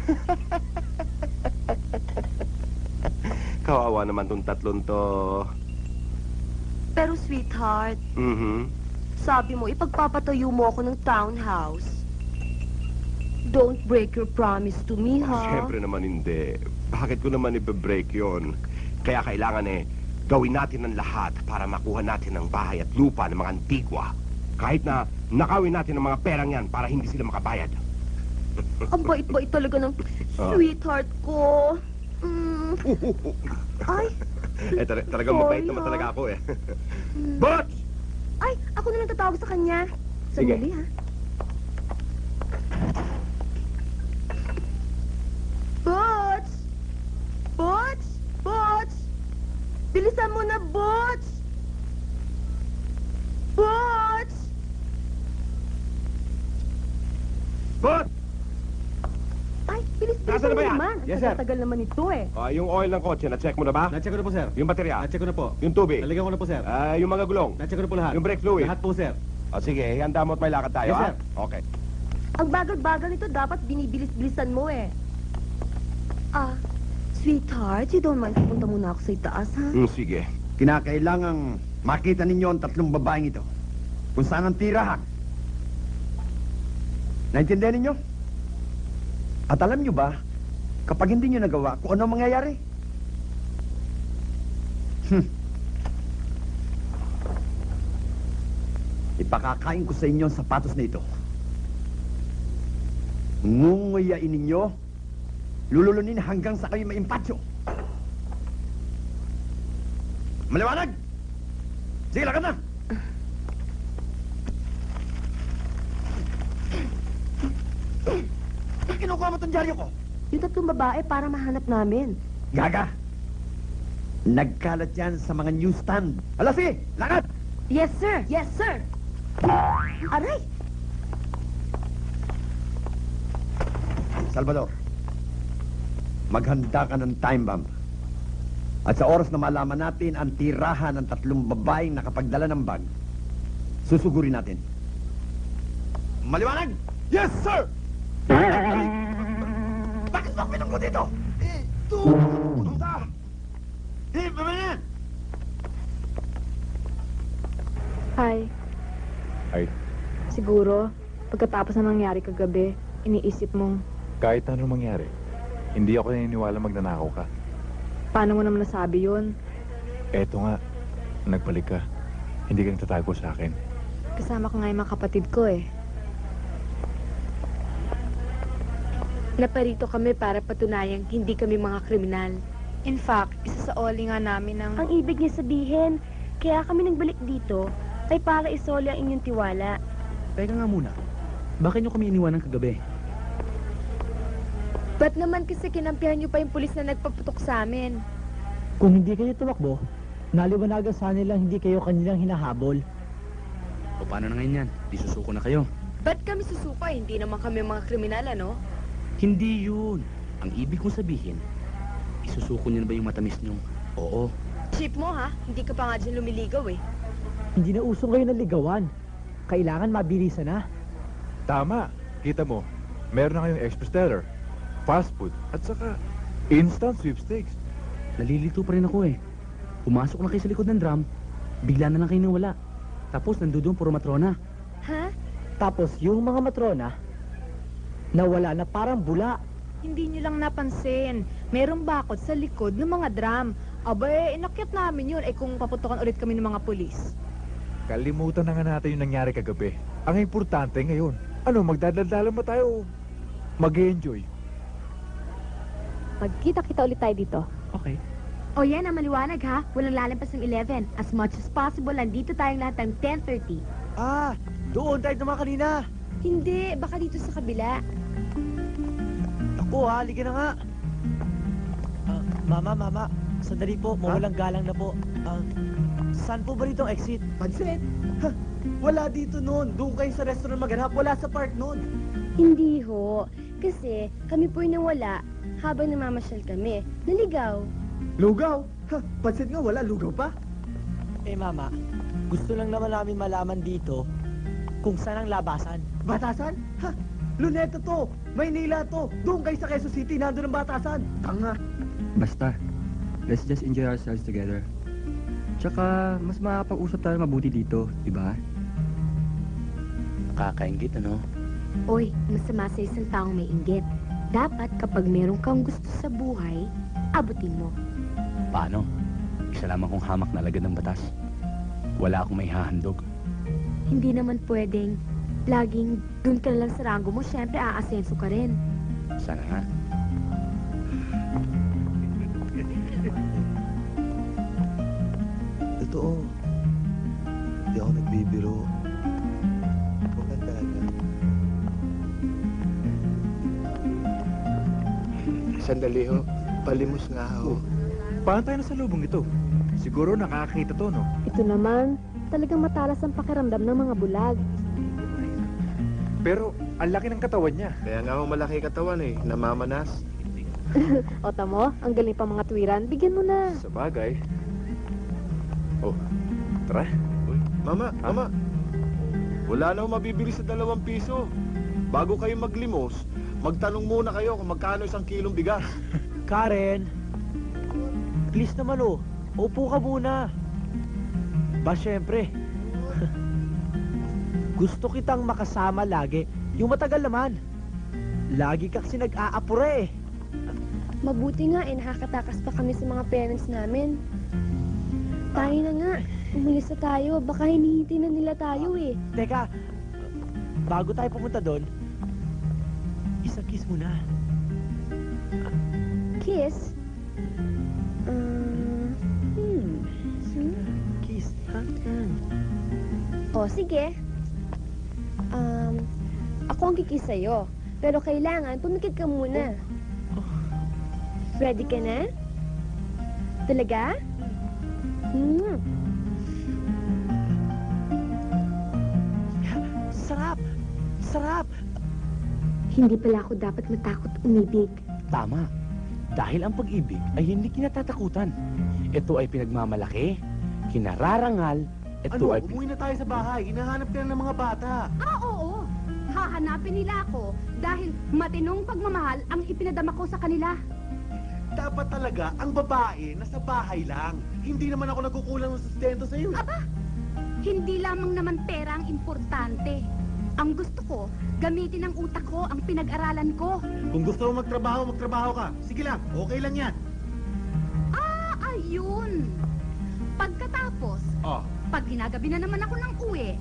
Kawawa naman tong tatlong to. Pero sweetheart, sabi mo, ipagpapatayo mo ako ng townhouse. Don't break your promise to me, ha? Siyempre naman hindi. Bakit ko naman ibe-break yon? Kaya kailangan gawin natin ang lahat para makuha natin ang bahay at lupa ng mga antigwa. Kahit na nakawin natin ang mga perang yan para hindi sila makabayad. Ang bait-bait talaga ng sweetheart ko. Ay, Talagang mabait naman talaga ako But! ay, ako na lang tatawag sa kanya. Sige. Sandali, ha? Butch! Butch! Butch! Bilisan mo na, Butch! Butch! But! Ay, bilis Nasaan na ba yan? naman. Yes, sir. Tagal naman ito, eh. Yung oil ng kotse, na-check mo na ba? Na-check ko na po, sir. Yung baterya? Na-check ko na po. Yung tubig? Nalagyan ko na po, sir. Yung mga gulong? Na-check ko na po lahat. Yung brake fluid? Lahat po, sir. Sige, handa mo at may lakad tayo, Yes, ha? sir. Okay. Ang bagal-bagal nito, dapat binibilis-bilisan mo, eh. Sweetheart, you don't mind pupunta muna ako sa itaas, ha? Sige. Kinakailangang makita ninyo ang tatlong babaeng ito. Kung saan ang tirahan. Naintindihan ninyo? At alam nyo ba, kapag hindi nyo nagawa, kung ano ang mangyayari? Ipakakain ko sa inyo ang sapatos na ito. Ngunguyain ninyo, lululunin hanggang sa kayo maimpatyo. Maliwanag! Sige, lakad na! Kinukuha mo itong dyaryo ko? Yung tatlong babae para mahanap namin. Gaga! Nagkalat yan sa mga newsstand. Alas, sige! Lakad! Yes, sir! Yes, sir! Aray! Salvador, maghanda ka ng time bomb. At sa oras na malaman natin ang tirahan ng tatlong babaeng nakapagdala ng bag, susugurin natin. Maliwanag? Yes, sir! Bakit mo pinangko dito? Pamanan! Hi. Ay, Siguro, pagkatapos na nangyari kagabi, iniisip mong, kahit ano mangyari, hindi ako naniniwala magnanakaw ka. paano mo naman nasabi yun? Eto nga, nagbalik ka. Hindi ka nagtatago sa akin. Kasama ko nga yung mga kapatid ko eh. Naparito kami para patunayang hindi kami mga kriminal. In fact, isa sa oli nga namin ng... Ang ibig niya sabihin, kaya kami nagbalik dito, ay para isoli ang inyong tiwala. Teka nga muna. Bakit nyo kami iniwanan kagabi? Ba't naman kasi kinampihan niyo pa yung pulis na nagpaputok sa amin? Kung hindi kayo tumakbo, naliwanagan sa nilang hindi kayo kanilang hinahabol. O paano na ngayon yan? Di susuko na kayo. Ba't kami susuko? Hindi naman kami mga kriminal, ano? Hindi yun. Ang ibig kong sabihin, isusuko niyo na ba yung matamis niyong oo? Chip mo, ha? Hindi ka pa nga dyan lumiligaw, eh. Hindi na uso ngayon ng ligawan. Kailangan mabilisan na. Tama. Kita mo, meron na kayong express teller, fast food, at saka instant sweepstakes. Nalilito pa rin ako eh. Pumasok na kayo sa likod ng drum, bigla na lang kayo nawala. Tapos nandoon puro matrona. Ha? Tapos yung mga matrona, nawala na parang bula. Hindi nyo lang napansin. Merong bakod sa likod ng mga drum. Aba inakyat namin yun. Kung paputokan ulit kami ng mga pulis. Kalimutan na nga natin yung nangyari kagabi. Ang importante ngayon, ano, magdadaldalan ba tayo? Mag-enjoy. Magkita-kita ulit tayo dito. Okay. O yan ang maliwanag ha. Walang lalampas ng 11. As much as possible, nandito tayong lahat ng 10:30. Ah, doon tayo naman kanina. Hindi, baka dito sa kabila. Ako, halika na nga. Mama, sandali po, mawalang galang na po. Saan po ba rito ang exit? Pansit? Ha, wala dito noon. Doon kayo sa restaurant maghanap. Wala sa park noon. Hindi ho. Kasi kami po'y nawala habang namamasyal kami. Naligaw. Lugaw? Ha, pansit nga wala. Lugaw pa? Eh, Mama, gusto lang naman namin malaman dito kung saan ang labasan. Batasan? Ha, Luneta to. Maynila to. Doon kayo sa Quezon City. Nandun ang batasan. Tanga. Basta, let's just enjoy ourselves together. Tsaka, mas makakapag-usap tayo mabuti dito, di ba? Nakakaingit, ano? Oy, masama sa isang taong may inggit. Dapat kapag meron kang gusto sa buhay, abutin mo. Paano? Isa lamang kong hamak na alagad ng batas. Wala akong may hahandog. Hindi naman pwedeng laging dun ka lang sa ranggo mo, syempre aasenso ka rin. Sana nga. Totoo. Hindi ako nagbibiro. Huwag talaga. Sandali ho. Palimos nga ho. Paano tayo na sa lubong ito? Siguro nakakakita to, no? Ito naman, talagang matalas ang pakiramdam ng mga bulag. Pero, ang laki ng katawan niya. Kaya nga ako malaki katawan eh. Namamanas. O tamo, ang galing pa mga tuwiran, bigyan mo na. Sa bagay. Oh, tara. Uy, Mama. Wala na akong mabibili sa 2 piso. Bago kayo maglimos, magtanong muna kayo kung magkano 1 kilong bigas. Karen, please naman oh. Upo ka muna. Ba, syempre. Gusto kitang makasama lagi. Yung matagal naman. Lagi ka kasi nag-aapure eh. Mabuti nga nakakatakas pa kami sa mga parents namin. Tayo na nga. Umalis na tayo. Baka hinihintay na nila tayo eh. Teka, bago tayo pumunta doon, isang kiss muna. Kiss? Kiss, ha? O, sige. Ako ang kikis sa'yo. Pero kailangan, pumikit ka muna. Ready ka na? Talaga? Sarap! Sarap! Hindi pala ako dapat matakot umibig. Tama. Dahil ang pag-ibig ay hindi kinatatakutan. Ito ay pinagmamalaki, kinararangal, ito ay... Umuwi na tayo sa bahay. Hinahanap ka na ng mga bata. Oo. Hahanapin nila ako dahil matinong pagmamahal ang ipinadama ko sa kanila. Dapat talaga ang babae nasa bahay lang. Hindi naman ako nagkukulang ng sustento sa iyo. Aba, hindi lamang naman pera ang importante. Ang gusto ko, gamitin ang utak ko, ang pinag-aralan ko. Kung gusto mo magtrabaho ka. Sige lang, okay lang yan. Ayun. Pagkatapos, pag ginagabi na naman ako ng uwi,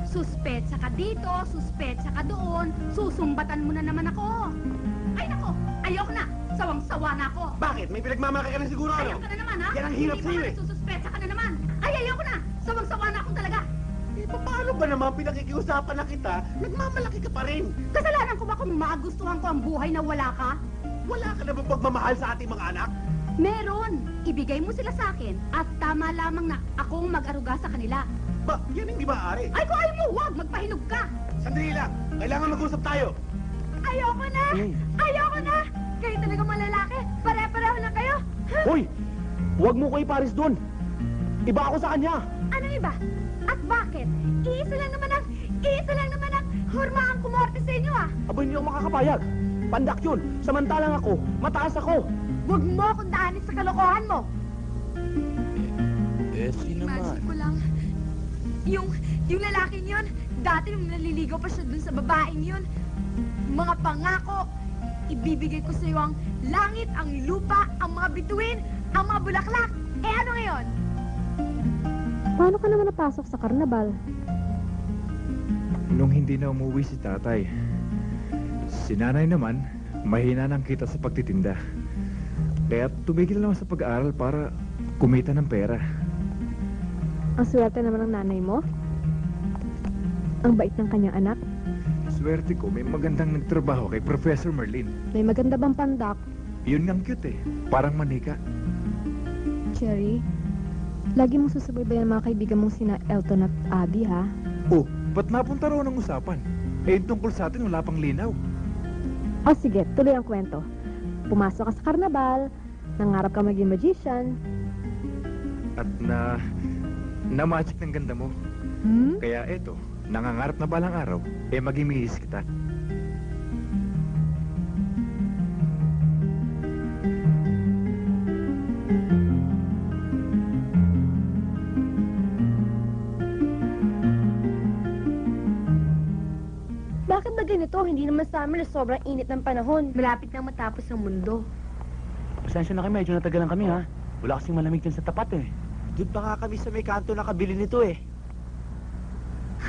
suspetsa ka dito, suspetsa ka doon, susumbatan mo na naman ako. Ay nako, ayoko na. Sawang-sawa na ako. Bakit? May pinagmamalaki ka na siguro, Ayoko ka na naman, ha? Yan ang hirap sa'yo, eh. Sususpetsa ka na naman. Ay, ayoko na. Sawang-sawa na akong talaga. Paano ba naman pinakikiusapan na kita, nagmamalaki ka pa rin? Kasalanan ko ba kung magustuhan ko ang buhay na wala ka? Wala ka na ba pagmamahal sa ating mga anak? Meron. Ibigay mo sila sa akin at tama lamang na akong mag-aruga sa kanila. Ba, yan hindi maaari. Ay, kung ayaw mo, huwag. Magpahinog ka. Sandali lang. Kailangan mag-usap tayo. Ayoko na. Ayoko na. Kayo talaga mga lalaki. Pare-pareho na kayo. Hoy! Huwag mo ko iparis doon. Iba ako sa kanya. Ano iba? At bakit? Iisa lang naman ang hurmaang kumorte sa inyo, ah. Aba, hindi ako makakapayag. Pandak yun. Samantalang ako, mataas ako. Huwag mo akong daanin sa kalokohan mo. Sino Imagine ko lang. Yung lalaking yun, dati nung naliligaw pa siya dun sa babaeng yun, mga pangako, ibibigay ko sa iyo ang langit, ang lupa, ang mga bituin, ang mga bulaklak. Eh ano ngayon? Paano ka naman napasok sa karnabal? Nung hindi na umuwi si tatay, si nanay naman, mahina ng kita sa pagtitinda. Kaya tumigil naman sa pag-aaral para kumita ng pera. Ang swerte naman ng nanay mo? Ang bait ng kanyang anak? Swerte ko, may magandang nagtrabaho kay Professor Merlin. May maganda bang pandak? Yun ngang cute eh, parang manika. Cherry, lagi mong susubaybayan ang mga kaibigan mong sina Elton at Abby, ha? Oh, ba't napunta raw ng usapan? Eh, tungkol sa atin, wala pang linaw. O sige, tuloy ang kwento. Pumasok ka sa karnabal, nangarap ka maging magician. At na-magic ng ganda mo. Kaya eto, nangangarap na balang araw, eh maging mihis kita. Bakit ba ganito? Hindi naman sa amin na sobrang init ng panahon. Malapit nang matapos ang mundo. Pasensya na kayo, medyo natagalan kami ha. Wala kasing malamig dyan sa tapat eh. Doon pa nga kami sa may kanto nakabili nito eh.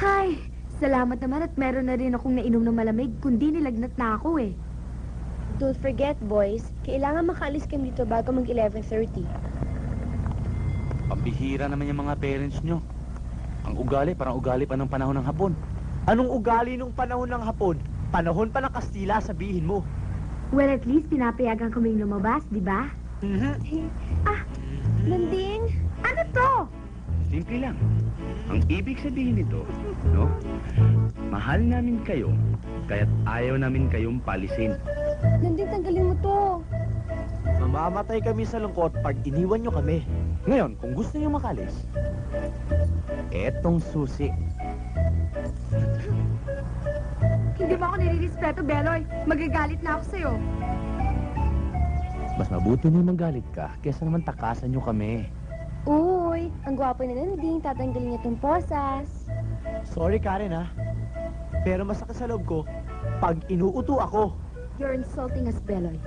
Hay, salamat naman at meron na rin akong nainom ng malamig, kundi nilagnat na ako eh. Don't forget, boys, kailangan makaalis kami dito bago mag 11:30. Pambihira naman yung mga parents nyo. Ang ugali, parang ugali pa ng panahon ng Hapon. Anong ugali nung panahon ng Hapon? Panahon pa ng Kastila, sabihin mo. Well, at least pinapayagan kaming lumabas, di ba? Landing, ano to? Simple lang. Ang ibig sabihin nito, no? Mahal namin kayo, kaya't ayaw namin kayong palisin. Landing, tanggalin mo to. Mamamatay kami sa lungkot pag iniwan nyo kami. Ngayon, kung gusto nyo makalis, etong susi. Hindi mo ako nilirespeto, Beloy. Magagalit na ako sa'yo. Mas mabuti nyo magalit ka, kesa naman takasan nyo kami. Uy, ang gwapo na Landing. Tatanggalin niya tong posas. Sorry, Karen, ha? Pero masakit sa loob ko pag inuuto ako. You're insulting us, Beloy.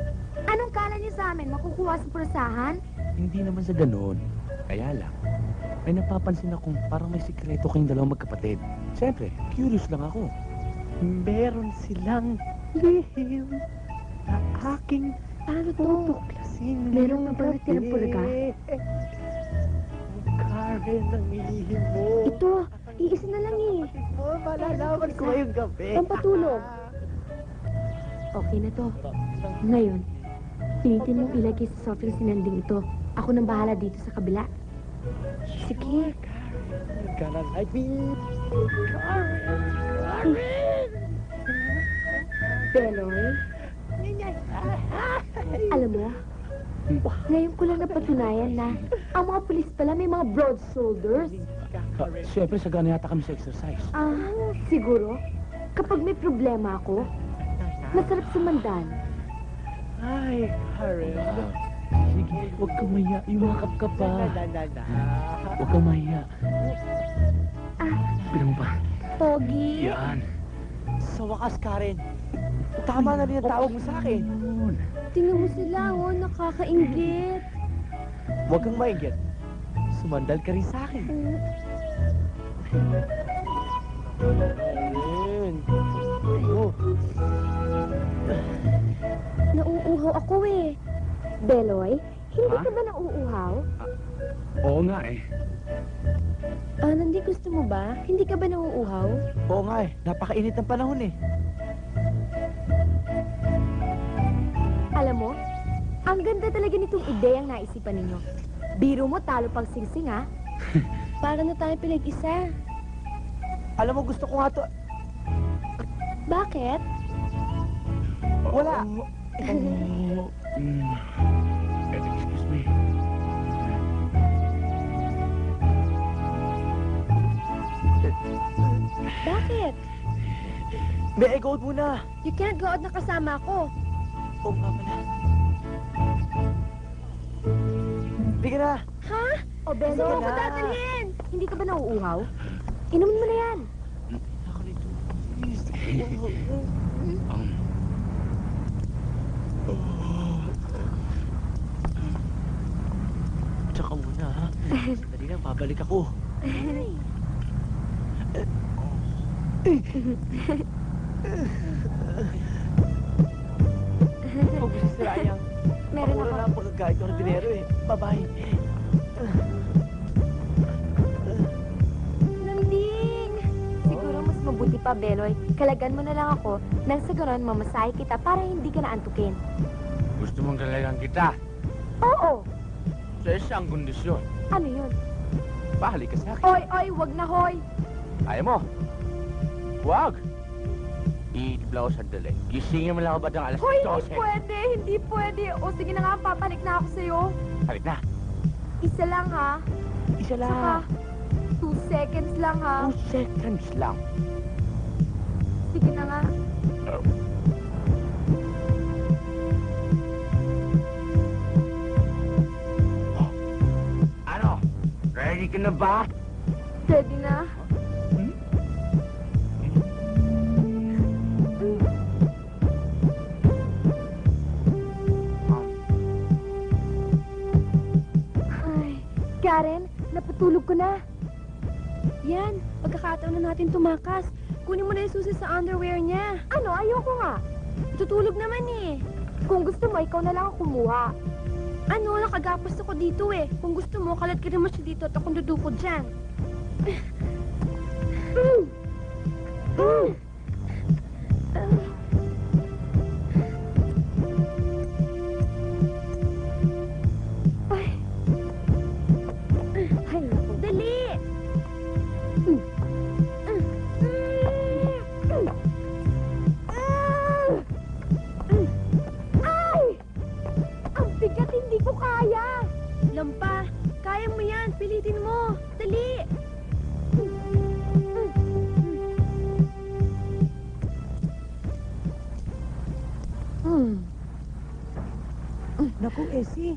Anong kala niyo sa amin? Makukuha sa purasahan? Hindi naman sa ganun. Kaya lang, may napapansin akong parang may sikreto kayong dalawang magkapatid. Siyempre, curious lang ako. Meron silang lihim na aking tutuklasin. Meron nga ba natirang pulaga? Karen, ang lihim mo. Ito, iisa na lang eh. Malalaman ko ngayong gabi. Pampatulog. Okay na to. Ngayon, pilitin mong ilagay sa software sinending ito. Ako nang bahala dito sa kabila. Sige. Gonna like me. Beloy, alam mo, ngayon ko lang napatunayan na ang mga pulis pala may mga broad shoulders. Siyempre, sagana yata kami sa exercise. Siguro, kapag may problema ako, masarap sumandan. Ay, Karen. Sige, huwag kang mahiya. Yumakap ka pa. Huwag kang mahiya. Bilang mo pa. Pogi. Yan. Sa wakas, Karen. Tama na rin ang tawag mo sa akin. Tingnan mo sila, oh, nakakainggit. Huwag kang maingit. Sumandal ka rin sa akin. Nauuhaw ako eh. Beloy, hindi ka ba nauuhaw? Oo nga eh. Nandi, gusto mo ba? Hindi ka ba nauuhaw? Oo nga eh. Napakainit ng panahon eh. Alam mo, ang ganda talaga nitong ideyang naisipan ninyo. Biro mo, talo pang singsing, ha? Para na tayo pinag-isa. Alam mo, gusto ko nga to. Bakit? Wala. Excuse me. Bakit? May go out muna. You can't go out na kasama ako. Oo nga pala. Bigyan na. Ha? O, Belo, Sige ako na. dadalhin. Hindi ka ba nauuhaw? Inumin mo na yan. Tsaka muna, ha? Dali lang, babalik ako. Huwag mo sisirayang. Meron Ako ako. na ang pagkakait ko ng dinero eh. Bye-bye. Nanding! Siguro mas mabuti pa, Beloy. Kalagan mo na lang ako nang sa ganon mamasahe kita para hindi ka naantukin. Gusto mong dalagang kita Oo! sa isang kondisyon. Ano yun? Bahalik ka sa akin. Oy, oy, wag na hoy! Ayaw mo? Huwag! Iibla ko sandali. Gisingin mo lang ako ba ng alas Hoy, 12? hindi pwede! Hindi pwede! O sige na nga, papalik na ako sa'yo. Halik na. Isa lang, ha? Isa Saka, 2 seconds lang, ha? 2 seconds lang. Sige na nga. Ano? Ready ka na ba? Ready na? Ay, Karen, napatulog ko na. Yan, pagkakataon na natin tumakas. Kunin mo na yung susi sa underwear niya. Ano? Ayoko nga. Tutulog naman eh. Kung gusto mo, ikaw na lang ang kumuha. Ano, nakagapos ako dito eh. Kung gusto mo, kalat ka naman siya dito at akong dudukod dyan. Ay, naku. Dali! Ay! Ang bigat, hindi ko kaya. Lampa, kaya mo yan. Pilitin mo. Dali! Naku, Esi.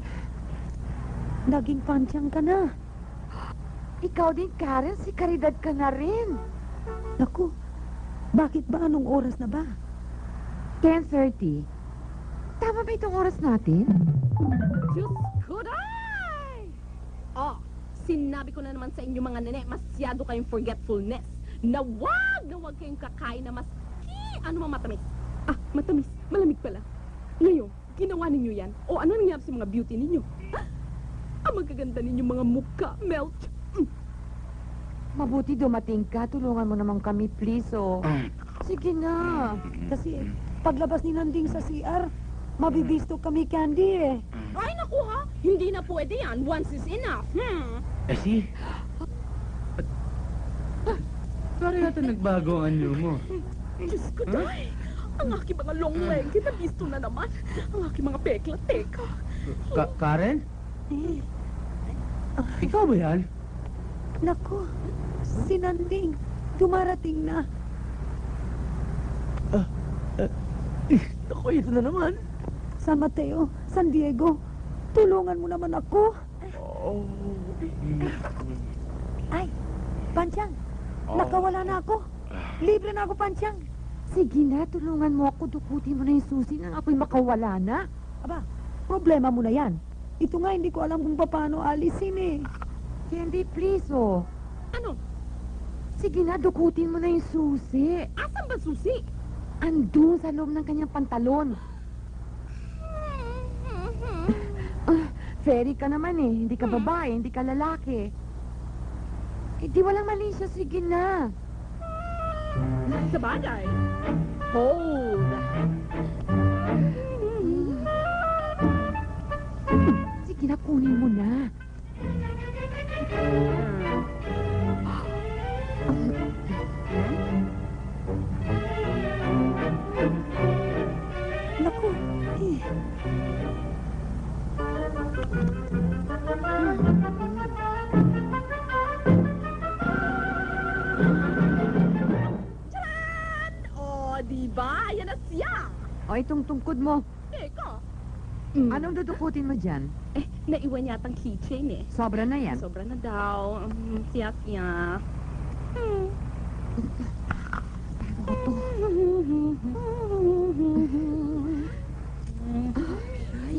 Naging pansyang ka na. Ikaw din, Karen. Si Caridad ka na rin. Naku, bakit ba? Anong oras na ba? 10:30. Tama ba itong oras natin? Diyos ko, day! Oh, sinabi ko na naman sa inyo mga nene, masyado kayong forgetfulness. Na wag kayong kakain na ano matamis. Ah, matamis. Malamig pala. Ngayon, ginawa ninyo yan. O ano nangyari sa mga beauty ninyo? Ah, ang magaganda ninyo mga mukha, melt. Mabuti dumating ka. Tulungan mo naman kami, please, oh. Sige na. Kasi paglabas ni Nanding sa CR, mabibisto kami candy eh. Ay, naku ha! Hindi na pwede yan. Once is enough. Esi? Parang yata nagbago ang anyo mo. Diyos ko, day! Ang aking mga long leg, kinabisto na naman. Ang aking mga pekla, teka. Karen? Ikaw ba yan? Naku, si Nanding, dumarating na. Ako, ito na naman. San Mateo, San Diego, tulungan mo naman ako. Ay, Pansyang, nakawala na ako. Libre na ako, Pansyang. Sige na, tulungan mo ako. Dukutin mo na yung susi nang ako'y makawala na. Aba, problema mo na yan. Ito nga, hindi ko alam kung paano alisin eh. Candy, please, oh. Ano? Sige na, dukutin mo na yung susi. Asan ba susi? Andun sa loob ng kanyang pantalon. Fairy ka naman eh. Hindi ka babae, hindi ka lalaki. Eh, di walang mali siya. Sige na. Sa bagay. Hold. Sige na, kunin mo na. Naku, eh. Oh, diba? Yan na siya. O, itong tungkod mo. Teka. Anong dudukutin mo dyan? Eh, naiwan yatang keychain eh. Sobra na yan. Sobra na daw. Siya.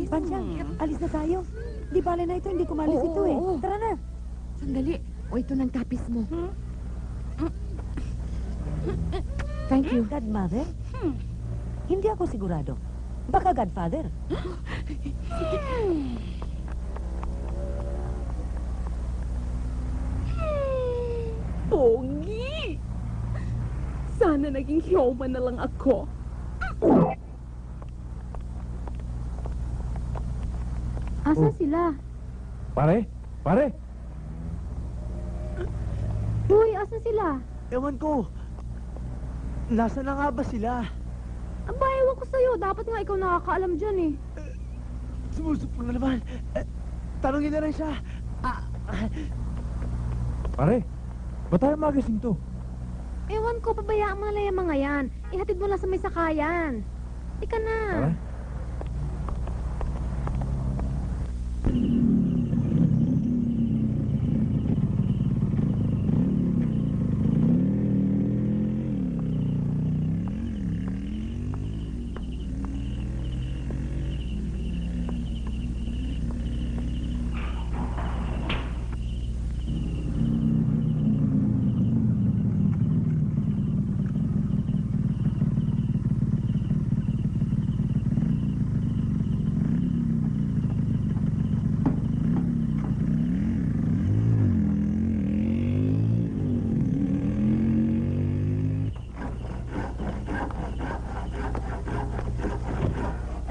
Pansyang, alis na tayo. Di bale na ito, hindi ko malis ito eh. oo. Tara na. Sandali. O ito ng tapis mo. Thank you. Godmother? Hindi ako sigurado. Baka Godfather. Pogi! Sana naging human na lang ako. Asan sila? Pare? Pare? Uy, asan sila? Ewan ko. Nasaan na nga ba sila? Aba, ewan ko sa'yo. Dapat nga ikaw nakakaalam dyan eh. Sumusupo na naman. Tanungin na rin siya. Pare, ba't tayo magising to? Ewan ko, pabayaan mo na lang yung mga yan. Ihatid mo lang sa may sakayan. Ika na. Pare?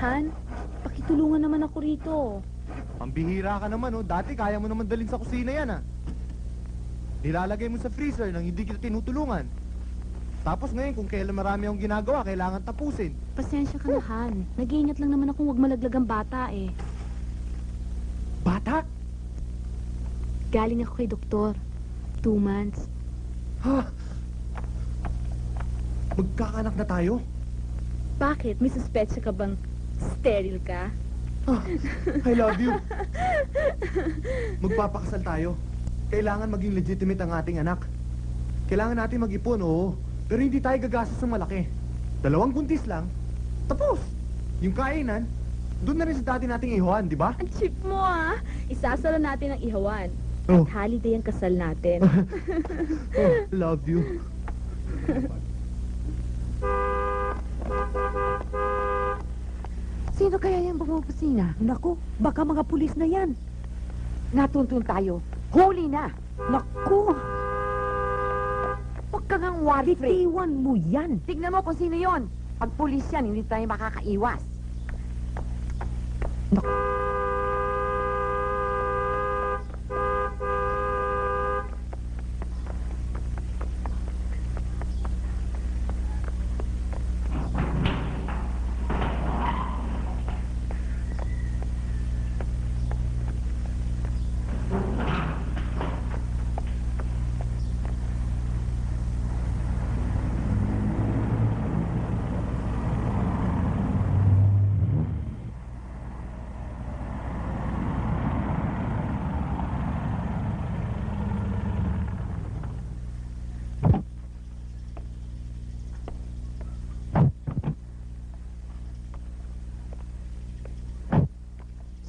Han, pakitulungan naman ako rito. Pambihira ka naman, oh. Dati kaya mo naman dalhin sa kusina yan, ah. Nilalagay mo sa freezer nang hindi kita tinutulungan. Tapos ngayon, kung kailan marami akong ginagawa, kailangan tapusin. Pasensya ka na, Han. Nag-iingat lang naman akong huwag malaglag ang bata eh. Bata? Galing ako kay doktor. 2 months. Ha? Magkakanak na tayo? Bakit? May suspetsya ka bang sterile ka? I love you. Magpapakasal tayo. Kailangan maging legitimate ang ating anak. Kailangan natin mag-ipon, oo. Pero hindi tayo gagastos ng malaki. 2 buntis lang. Tapos, yung kainan, doon na rin sa dati nating ihuan, di ba? Ang cheap mo ah. Isasalo natin ang ihawan. Oh. At holiday ang kasal natin. Oh, love you. Sino kaya yung bumupusina? Naku, baka mga pulis na yan. Natuntun tayo. Huli na! Naku, Huwag ka ngang worry, Frey. bitiwan mo yan. Tignan mo kung sino yon. Pag pulis yan, hindi tayo makakaiwas.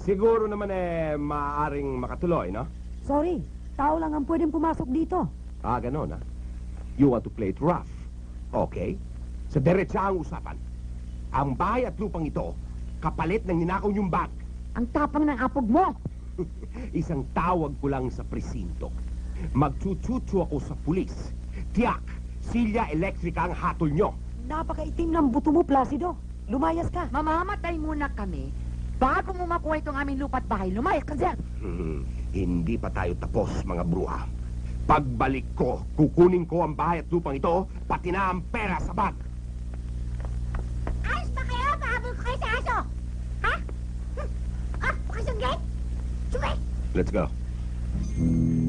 Siguro naman maaaring makatuloy, no? Sorry, tao lang ang pwedeng pumasok dito. Ah, ganon, ha? You want to play it rough? Okay. Sa derecha ang usapan. Ang bahay at lupang ito, kapalit ng ninakaw niyong bag. Ang tapang ng apog mo! Isang tawag ko lang sa presinto. Magchuchuchu ako sa pulis. Tiyak, silya elektrika ang hatol nyo. Napakaitim ng buto mo, Placido. Lumayas ka. Mamamatay muna kami bago mo makuha itong aming lupa't bahay. Lumayas ka dyan! Hindi pa tayo tapos, mga bruha. Pagbalik ko, kukunin ko ang bahay at lupang ito, pati na ang pera sa bag. Ayos ba kayo? Pahabol ko kayo sa aso! Ha? Bukas ang gate? Sige! Let's go. Sige!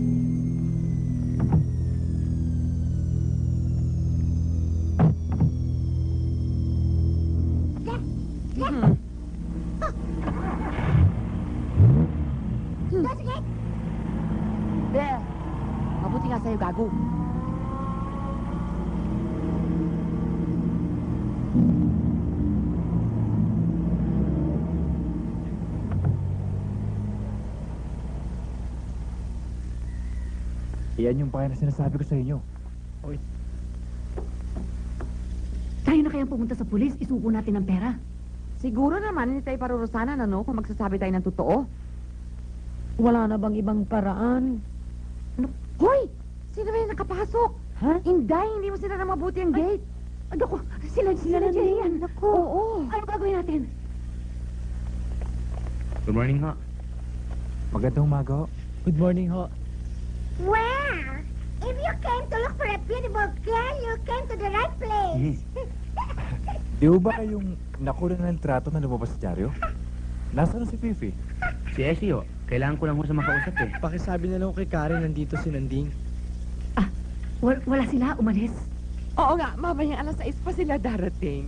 There! Mabuti nga sa'yo, gago. Iyan yung pahay na sinasabi ko sa inyo. Tayo na kayang pumunta sa pulis, isuko natin ng pera. Siguro naman, hindi tayo parurusanan, ano, kung magsasabi tayo ng totoo. Wala na bang ibang paraan? Hoy! Sino ba yung nakapasok? Ha? Inday, hindi mo sila na mabuti ang gate. Ako, sila na yan. Naku. Oo. Ano gagawin natin? Good morning, ho. Magandang umaga ho. Good morning, ho. Well, if you came to look for a beautiful girl, you came to the right place. Di ba kayong nakuha ng trato na lumabas sa dyaryo? Nasaan si Fifi? Si Essie, ho. Kailangan ko lang ho sa makausap, eh. Pakisabi na lang kay Karen nandito si Nanding. Wala sila, umalis. Oo nga, mamayang alas 6 pa sila darating.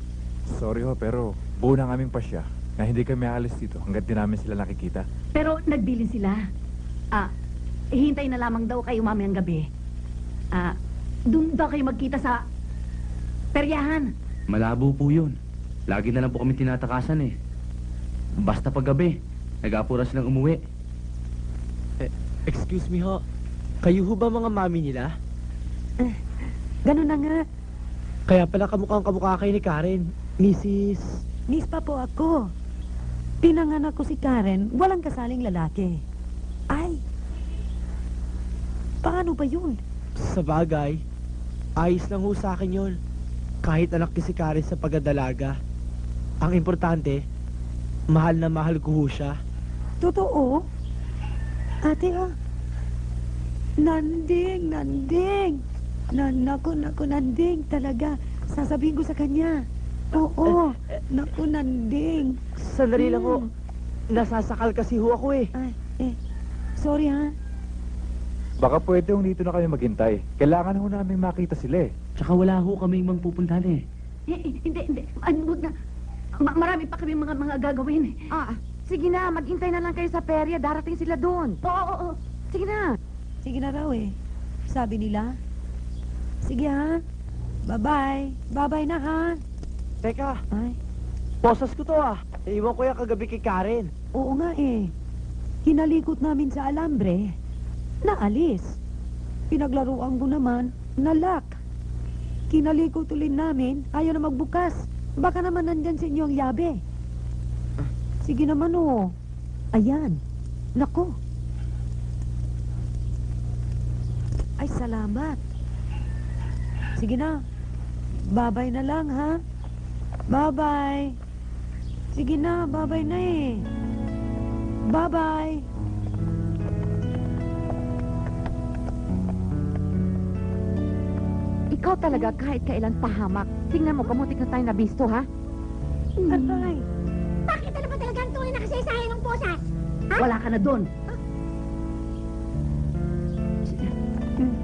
Sorry ho, pero buo na aming pasya na hindi kami aalis dito hanggat di namin sila nakikita. Pero nagbilin sila. Hintay na lamang daw kayo mamayang gabi. Doon daw kayo magkita sa peryahan. Malabo po yun. Lagi na lang po kami tinatakasan, eh. Basta paggabi, nag-aapura silang umuwi. Excuse me, ho. Kayo ho ba mga mami nila? Ganun na nga. Kaya pala kamukhang kamukha kayo ni Karen, Mrs. Miss pa po ako. Pinanganak ko si Karen, walang kasaling lalaki. Ay! Paano ba yun? Sa bagay, ayos lang ho sa akin yun. Kahit anak ko si Karen sa pagdadalaga. Ang importante, mahal na mahal ko ho siya. Totoo? Ate, Nanding. Naku, Nanding, talaga. Sasabihin ko sa kanya. Oo, naku, Nanding. Sandali lang ho. Nasasakal kasi ho ako, eh. Sorry, ha? Baka pwede hong dito na kami maghintay. Kailangan ho namin makita sila, eh. Tsaka wala ho kaming magpupuntahan, eh. Hindi. Huwag na. Marami pa kami mga gagawin. Sige na, maghintay na lang kayo sa perya. Darating sila doon. Oo. Sige na. Sige na raw, eh. Sabi nila. Sige, ha? Bye-bye. Bye-bye na, ha? Teka, Ay, posas ko to, ah. Iwan ko yan kagabi kay Karen. oo nga, eh. Hinalikot namin sa alambre. Naalis. Pinaglaruan ko naman, nalak. Kinalikot ulit namin, ayaw na magbukas. Baka naman nandyan sa inyo ang yabe. Sige naman, oh. Ayan. Nako. Ay, salamat. Sige na. Babay na lang, ha? Bye-bye. Sige na, babay na eh. Bye-bye. Ikaw talaga kahit kailan pahamak. Tingnan mo, kamutik na tayo nabisto, ha? Aray. Bakit ano ba talaga ang tunay na kasaysayan ng posas? Ha? Wala ka na doon.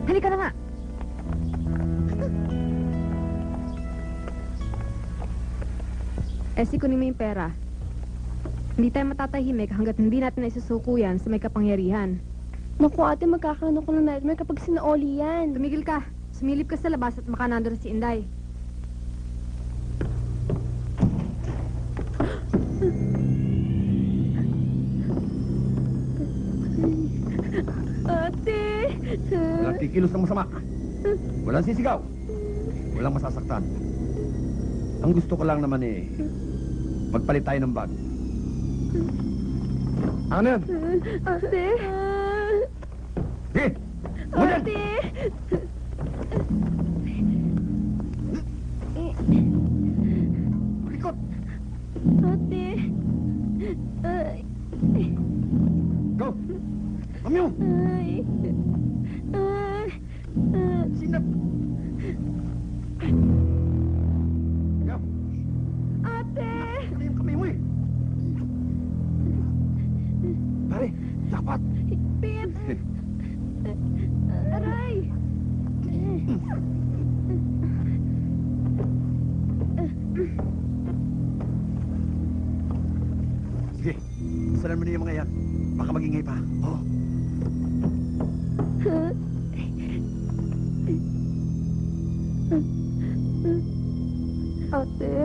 Halika na nga. Essie, kunin mo yung pera. Hindi tayo matatahimik hanggat hindi natin naisusuko yan sa may kapangyarihan. Naku ate, magkakaroon ako ng nightmare kapag sinaoli yan. Tumigil ka. Sumilip ka sa labas at makanando na si Inday. Ate! Walang kikilos ng masama. Walang sisigaw. Walang masasaktan. Ang gusto ko lang naman magpalit tayo ng bag. Ano yan? Ate! Sige! Umulan! Ate! Likot! Ate! Go! Mamyo! Ay! Sinap! Go! Ate! Kami yung kamay mo eh! Pare, dapat! Pit! Aray! Sige, salan mo na yung mga yan. Baka magingay pa. Oo. Ate?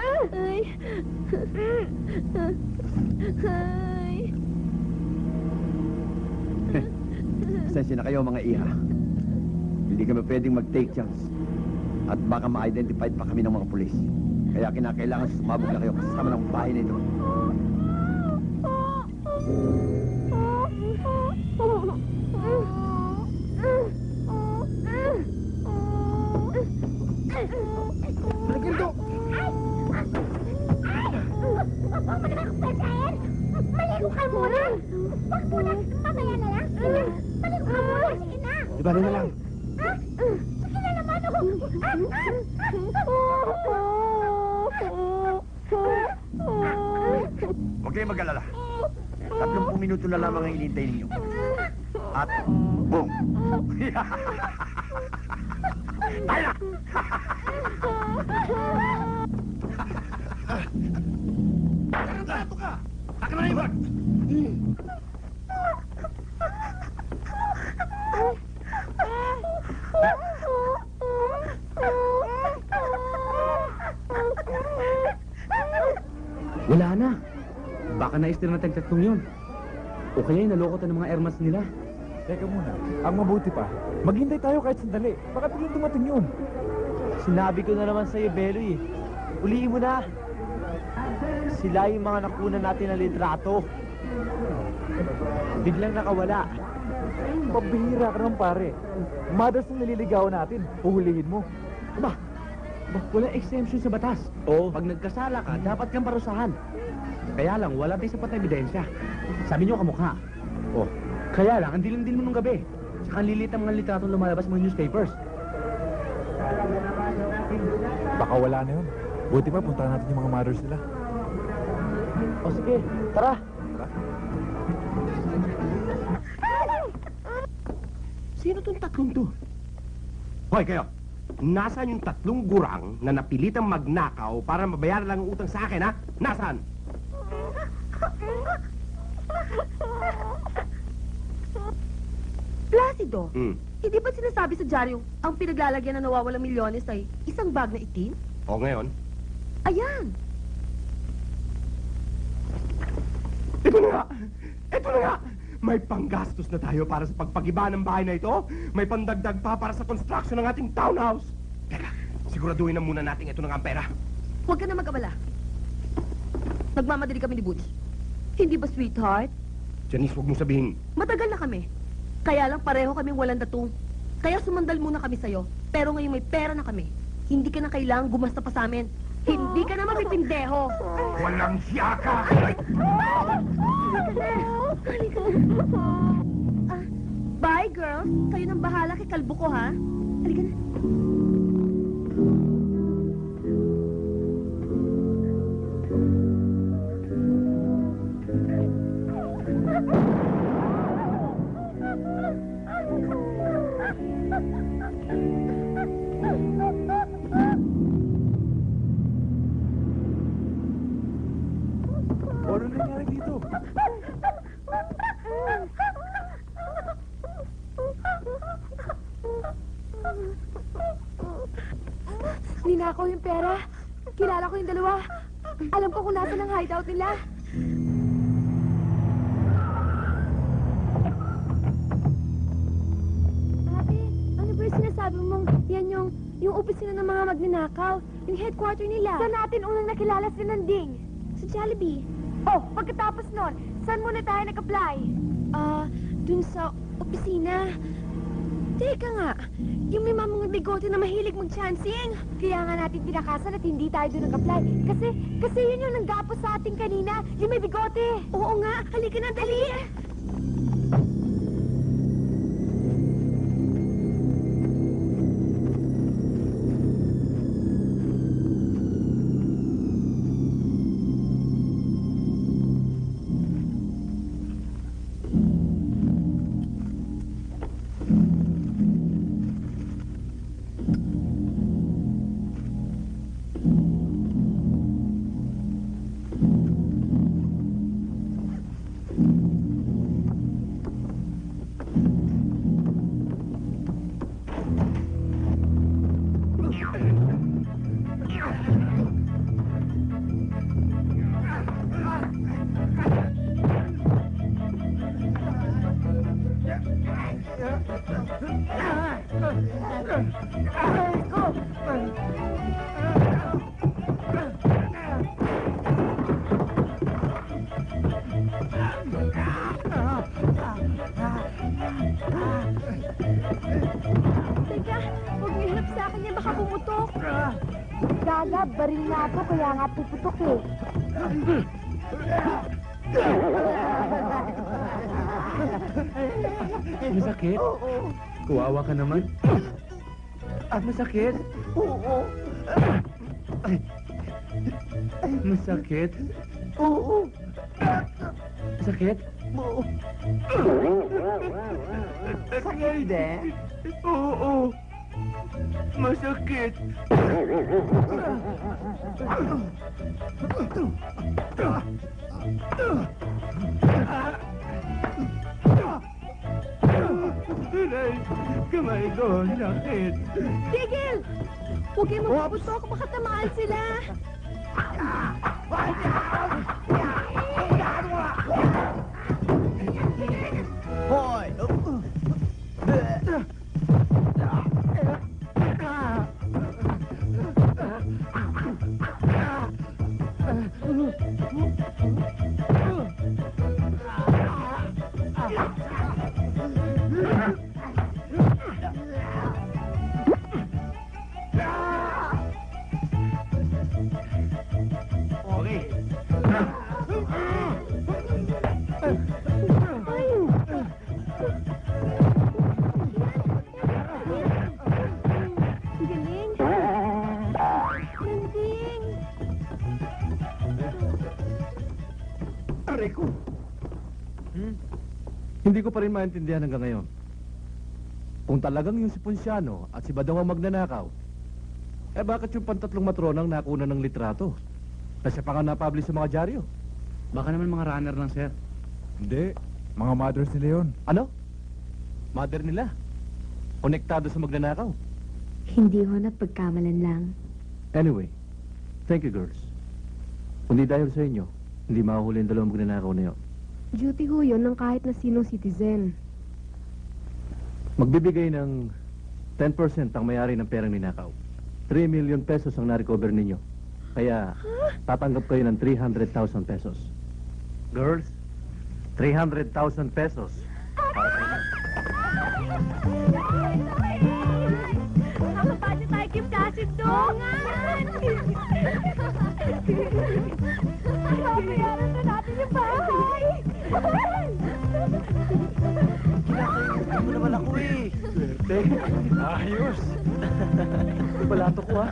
Ay! Ay! Pasensya na kayo mga iha. Hindi kami pwedeng mag-take chance. At baka ma-identified pa kami ng mga pulis. Kaya kinakailangan sumabog na kayo kasama ng bahay na ito. Ginto! Maligo ka muna! Wag muna! Mamaya na lang! Maligo ka muna! Sige na! Iba na lang. Sige na naman ako! Huwag kayong mag-alala. 30 minuto na lamang ang inintay ninyo. At boom! Tayo na! Trato ka! Taka na iwan! Wala na. Baka na-estir natin tatlong yun. O kaya yung nalokot ng mga airmats nila. Teka muna, ang mabuti pa, maghintay tayo kahit sandali. Baka biglang dumating yun. Sinabi ko na naman sa'yo, Beloy. Ulihin mo na. Sila yung mga nakuna natin na litrato. Biglang nakawala. Pabihira ka naman pare. Mothers na nililigawan natin, puhulihin mo. Ba, walang exemption sa batas. Oo. Pag nagkasala ka, dapat kang parusahan. Kaya lang, wala tayong sapat na ebidensya. Sabi niyo kamukha. Oh, kaya lang, ang dilim-dilim mo nung gabi. Saka ang lilit ang mga litratong lumalabas sa mga newspapers. Baka wala na yun. Buti pa, puntahan natin yung mga mothers nila. O sige, tara. Sino tong tatlong to? Hoy, kayo! Nasaan yung tatlong gurang na napilitang magnakaw para mabayaran lang ang utang sa akin, ha? Nasaan? Placido, Hmm. hindi ba sinasabi sa dyaryo ang pinaglalagyan na nawawalang milyones ay isang bag na itim? O ngayon? Ayan! Ito na nga! Ito na nga! May panggastos na tayo para sa pagpagiba ng bahay na ito. May pandagdag pa para sa construction ng ating townhouse. Teka, siguraduhin na muna natin ito na nga ang pera. Huwag ka na mag-abala. Nagmamadali kami ni Butch. Hindi ba, sweetheart? Janice, huwag mong sabihin. Matagal na kami. Kaya lang pareho kaming walang datong. Kaya sumandal muna kami sa'yo. Pero ngayon may pera na kami. Hindi ka na kailangang gumasta pa sa amin. Hindi ka na mapipindeho. Walang siyaka! Bye, girls. Kayo nang bahala kay kalbo ko, ha? Halika na. Ano nangyari dito? Ninakaw yung pera. Kilala ko yung dalawa. Alam ko kung nasa ng hideout nila. Ate, ano ba yung sinasabi mong yan yung opisina ng mga magnanakaw? Yung headquarter nila? Saan natin unang nakilala si Nanding? Sa Jollibee. Oh, pagkatapos nun, saan muna tayo nag-apply? Dun sa opisina. Teka nga, yung may mga bigote na mahilig mag-chancing. Kaya nga natin pinakasan at hindi tayo doon nag-apply. Kasi yun yung nanggapos sa atin kanina, yung may bigote. Oo nga, halika na, dali. Teka, huwag niyo hirap sa akin yan, baka pumutok. Gaga, baril na ako, kaya nga puputok eh. Masakit? Kuwawa ka naman. Masakit? Oo. Masakit? Oo. Masakit? Oo. Sakit? Oo. Masakit. Aray, kamay ko, sakit. Tigil! Huwag kayo magpuputok, baka tamaan sila. Hoy! Galing. Galing. Aray ko! Hindi ko pa rin maintindihan hanggang ngayon. Kung talagang yung si Ponciano at si Badong ang magnanakaw, eh bakit yung pantatlong matronang nakuna ng litrato? Na siya pa nga napublish sa mga dyaryo? Baka naman mga runner lang, sir. Hindi. Mga mothers nila yun. Ano? Mother nila? Konektado sa magnanakaw? Hindi ho, napagkamalan lang. Anyway, thank you girls. Kundi dahil sa inyo, hindi mahuhuli ang dalawang magnanakaw na yun. Duty ho yun ng kahit na sinong citizen. Magbibigay ng 10% ang may-ari ng perang ninakaw. 3 million pesos ang na-recover ninyo. Kaya tatanggap kayo ng 300,000 pesos. Girls, 300,000 pesos. Nakapasya tayo Kim Kasid doon! Babayaran na natin yung bahay! Kinakain mo naman ako eh. Swerte. Ayos. Balato ko ha.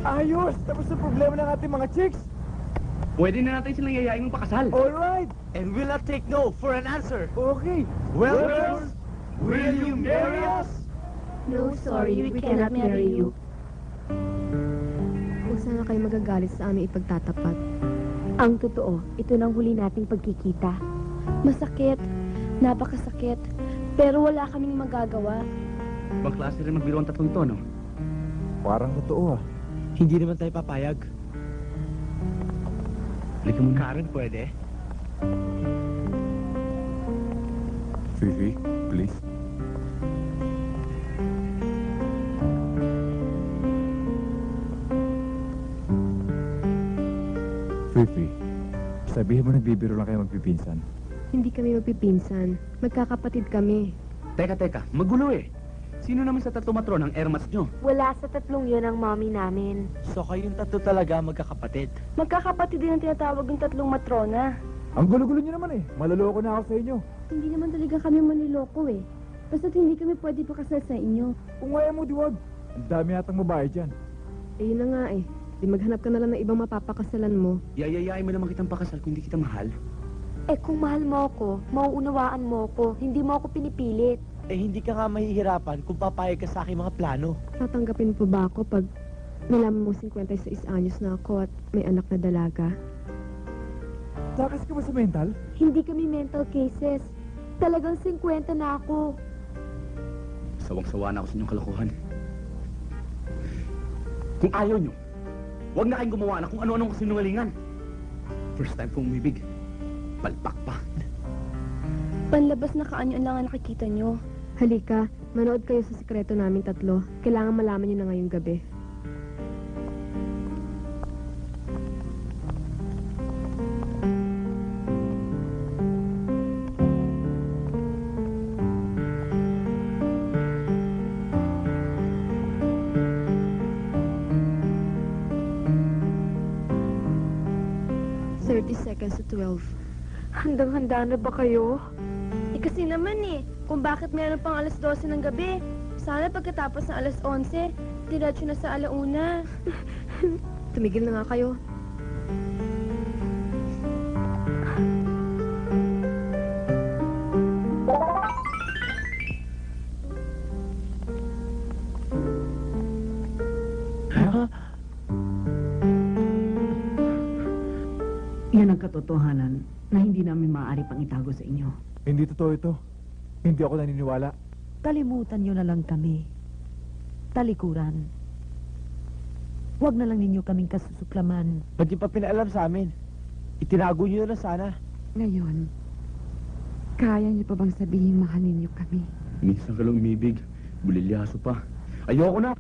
Ayos! Tapos ang problema ng ating mga chicks. Pwede na natin silang yayain mong pakasal. Alright! And we'll not take no for an answer. Okay. Well, girls, will you marry us? No, sorry, we cannot marry you. Kung sana kayo magagalit sa aming ipagtatapat. Ang totoo, ito nang huli nating pagkikita. Masakit, napakasakit, pero wala kaming magagawa. Ibang klase rin magbiro ang tatlong ito, no? Parang totoo ah. Hindi naman tayo papayag. Halika muna. Karen, pwede? Fifi, please. Fifi, sabihin mo nagbibiro lang kayo magpipinsan. Hindi kami magpipinsan. Magkakapatid kami. Teka, magulo eh. Sino naman sa tatlong matron ang airmats nyo? Wala sa tatlong yon ang mommy namin. So kayong tatlo talaga magkakapatid? Magkakapatid din ang tinatawag ng tatlong matrona. Ang gulo-gulo nyo naman eh. Maloloko na ako sa inyo. Hindi naman talaga kami manliloko eh. Basta't hindi kami pwede pakasal sa inyo. Kung kaya mo, diwag. Ang dami yatang babae dyan. Eh yun na nga eh. Di maghanap ka na lang ng ibang mapapakasalan mo. Yayayain mo naman kitang pakasal kung hindi kita mahal. Eh kung mahal mo ako, mauunawaan mo ako, hindi mo ako pinipilit. Eh hindi ka nga mahihirapan kung papayag ka sa aking mga plano. Tatanggapin mo ba ako pag nalaman mo 56 anyos na ako at may anak na dalaga? Takas ka ba sa mental? Hindi kami mental cases. Talagang 50 na ako. Sawang-sawa na ako sa inyong kalokohan. Kung ayaw nyo, huwag na kayong gumawa na kung ano-anong kasinungalingan. First time kong umibig. Palpak pa. Panlabas na kaanyo lang ang nakikita nyo. Halika, manood kayo sa sikreto namin tatlo. Kailangan malaman niyo na ngayong gabi. Seconds to 12. Handang-handa na ba kayo? Kasi naman kung bakit meron pang alas 12 ng gabi, sana pagkatapos ng alas 11, diretso na sa alauna. Tumigil na nga kayo. Yan ang katotohanan na hindi namin maaari pang itago sa inyo. Hindi totoo ito. Hindi ako naniniwala. Kalimutan nyo na lang kami. Talikuran. Huwag na lang ninyo kaming kasusuklaman. Ba't yung pa pinaalam sa amin? Itinago nyo na lang sana. Ngayon, kaya niyo pa bang sabihin mahal ninyo kami? Minsan ka lang umibig. Bulilyaso pa. Ayoko na!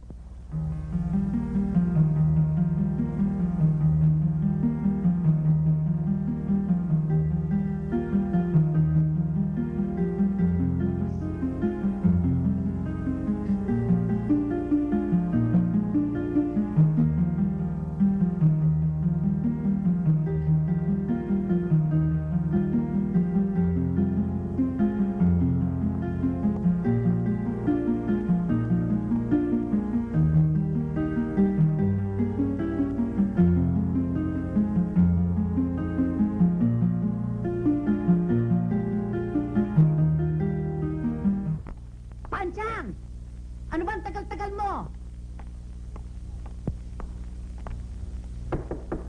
Panchang! Ano ba ang tagal-tagal mo?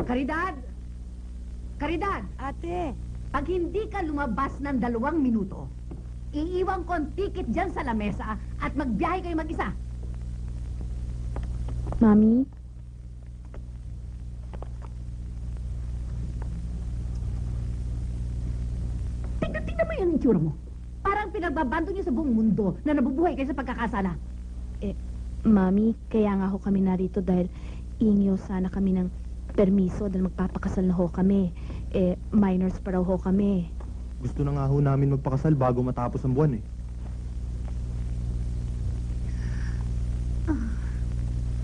Caridad! Caridad! Ate! Pag hindi ka lumabas ng 2 minuto, iiwan ko ang ticket dyan sa lamesa at magbiyahe kayo mag-isa. Mami? Tingnan mo yung itsura mo. Parang pinagbabando niyo sa buong mundo na nabubuhay kayo sa pagkakasala. Mami, kaya nga ho kami narito dahil ingyo sana kami ng permiso dahil magpapakasal na ho kami. Minors pa raw ho kami. Gusto na nga ho namin magpakasal bago matapos ang buwan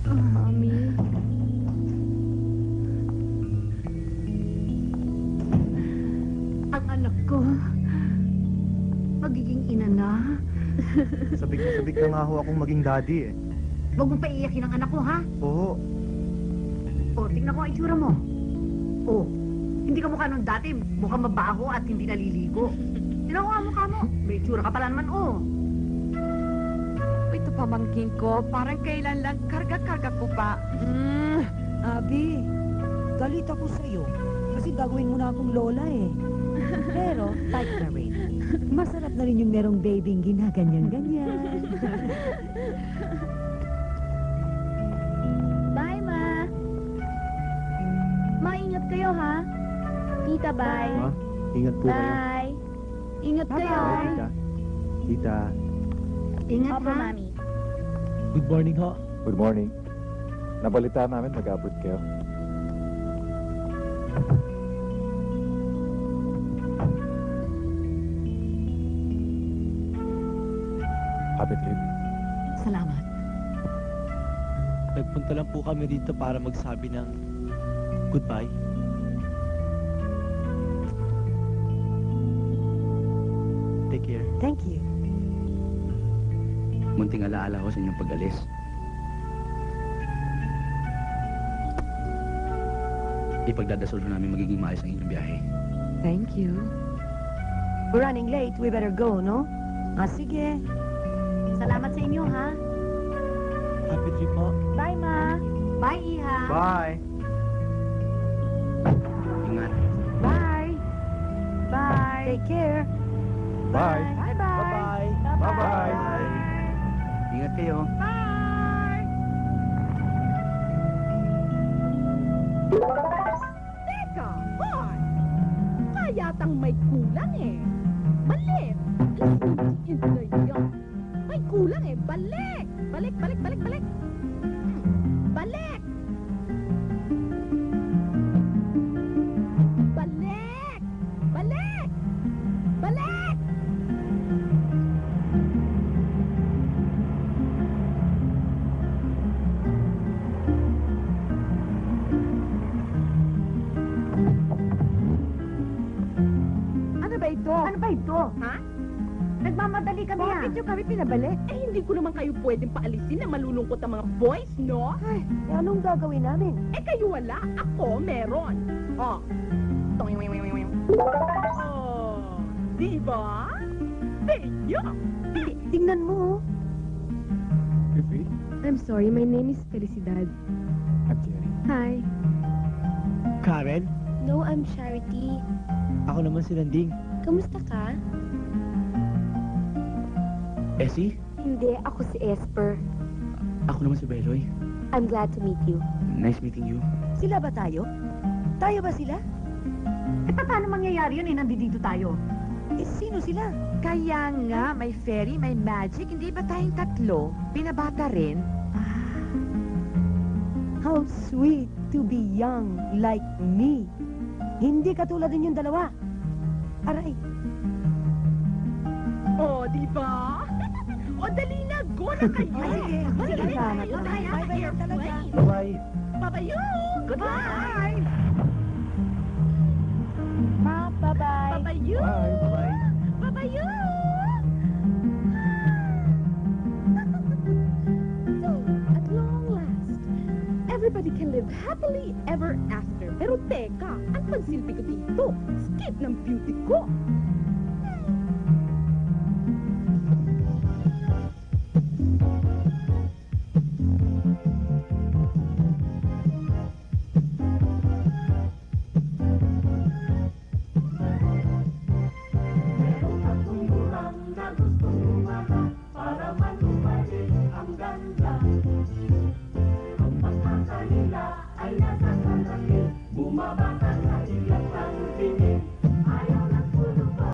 Mami. Ang anak ko, magiging ina na. Sabik na sabik na nga ho akong maging daddy Huwag mong paiiyakin ang anak ko, ha? Oo. Tingnan ko ang itsura mo. Hindi ka mukha nung dati. Mukhang mabaho at hindi naliligo. Tingnan ko ang mukha mo. May itsura ka pala naman, Ito pamangkin ko, parang kailan lang karga-karga ko pa. Abi, galit ako sa'yo. Kasi gagawin mo na akong lola Pero, type na rin. Masarap na rin yung merong babying ginaganyan-ganyan. Bye, Ma. Maingat kayo, ha? Tita, bye. Ha? Ingat po kayo. Bye. Ingat kayo. Bye, tita. Tita. Ingat, Opo, ha? Mami. Good morning ho. Good morning. Nabalitaan namin mag-abroad kayo. Happy trip. Salamat. Nagpunta lang po kami dito para magsabi ng goodbye. Take care. Thank you. Munting alaala ko sa inyong pag-alis. Ipagdadasal ko namin magiging maayos ang inyong biyahe. Thank you. We're running late. We better go, no? Sige. Salamat sa inyo, ha? Happy trip po. Bye, Ma. Bye, Iha. Bye. Ingat. Bye. Bye. Take care. Bye. Bye-bye. Bye-bye. Bye-bye. Ingat kayo. Teka, hoy! Kaya yatang may kulang Malit! Ito na yan. kulang eh. Balik! Balik! Balik! Balik! Balik! Balik! Balik! Balik! Balik! Ano ba ito? Ano ba ito? Ha? Nagmamadali kami Bakit nyo kami pinabalik? Eh, hindi ko naman kayo pwedeng paalisin na malulungkot ang mga boys, no? Eh, anong gagawin namin? Eh, kayo wala. Ako, meron. Oh. Oh. Diba? Bello. Tingnan mo. Effie? I'm sorry, my name is Felicidad. I'm Jerry. Hi. Karen, No, I'm Charity. ako naman si Landing. Kamusta ka? Essie, Hindi, ako si Esper. Ako naman si Beloy. I'm glad to meet you. Nice meeting you. Sila ba tayo? Tayo ba sila? Eh, paano mangyayari yun nandito tayo? Eh, sino sila? Kaya nga, may fairy, may magic. Hindi ba tayong tatlo? Binabata rin? How sweet to be young like me. Hindi katulad din yung dalawa. Aray. Oh, diba? O, dali na. Go na kayo. Sige, Dali sige na na. kayo. Bye-bye na talaga. Bye-bye. Babayong. Goodbye. Ma, bye-bye. Babayong. Bye-bye. Babayong. So, at long last, everybody can live happily ever after. Pero teka, ang pagsilbi ko dito, skip ng beauty ko. Bumaba ka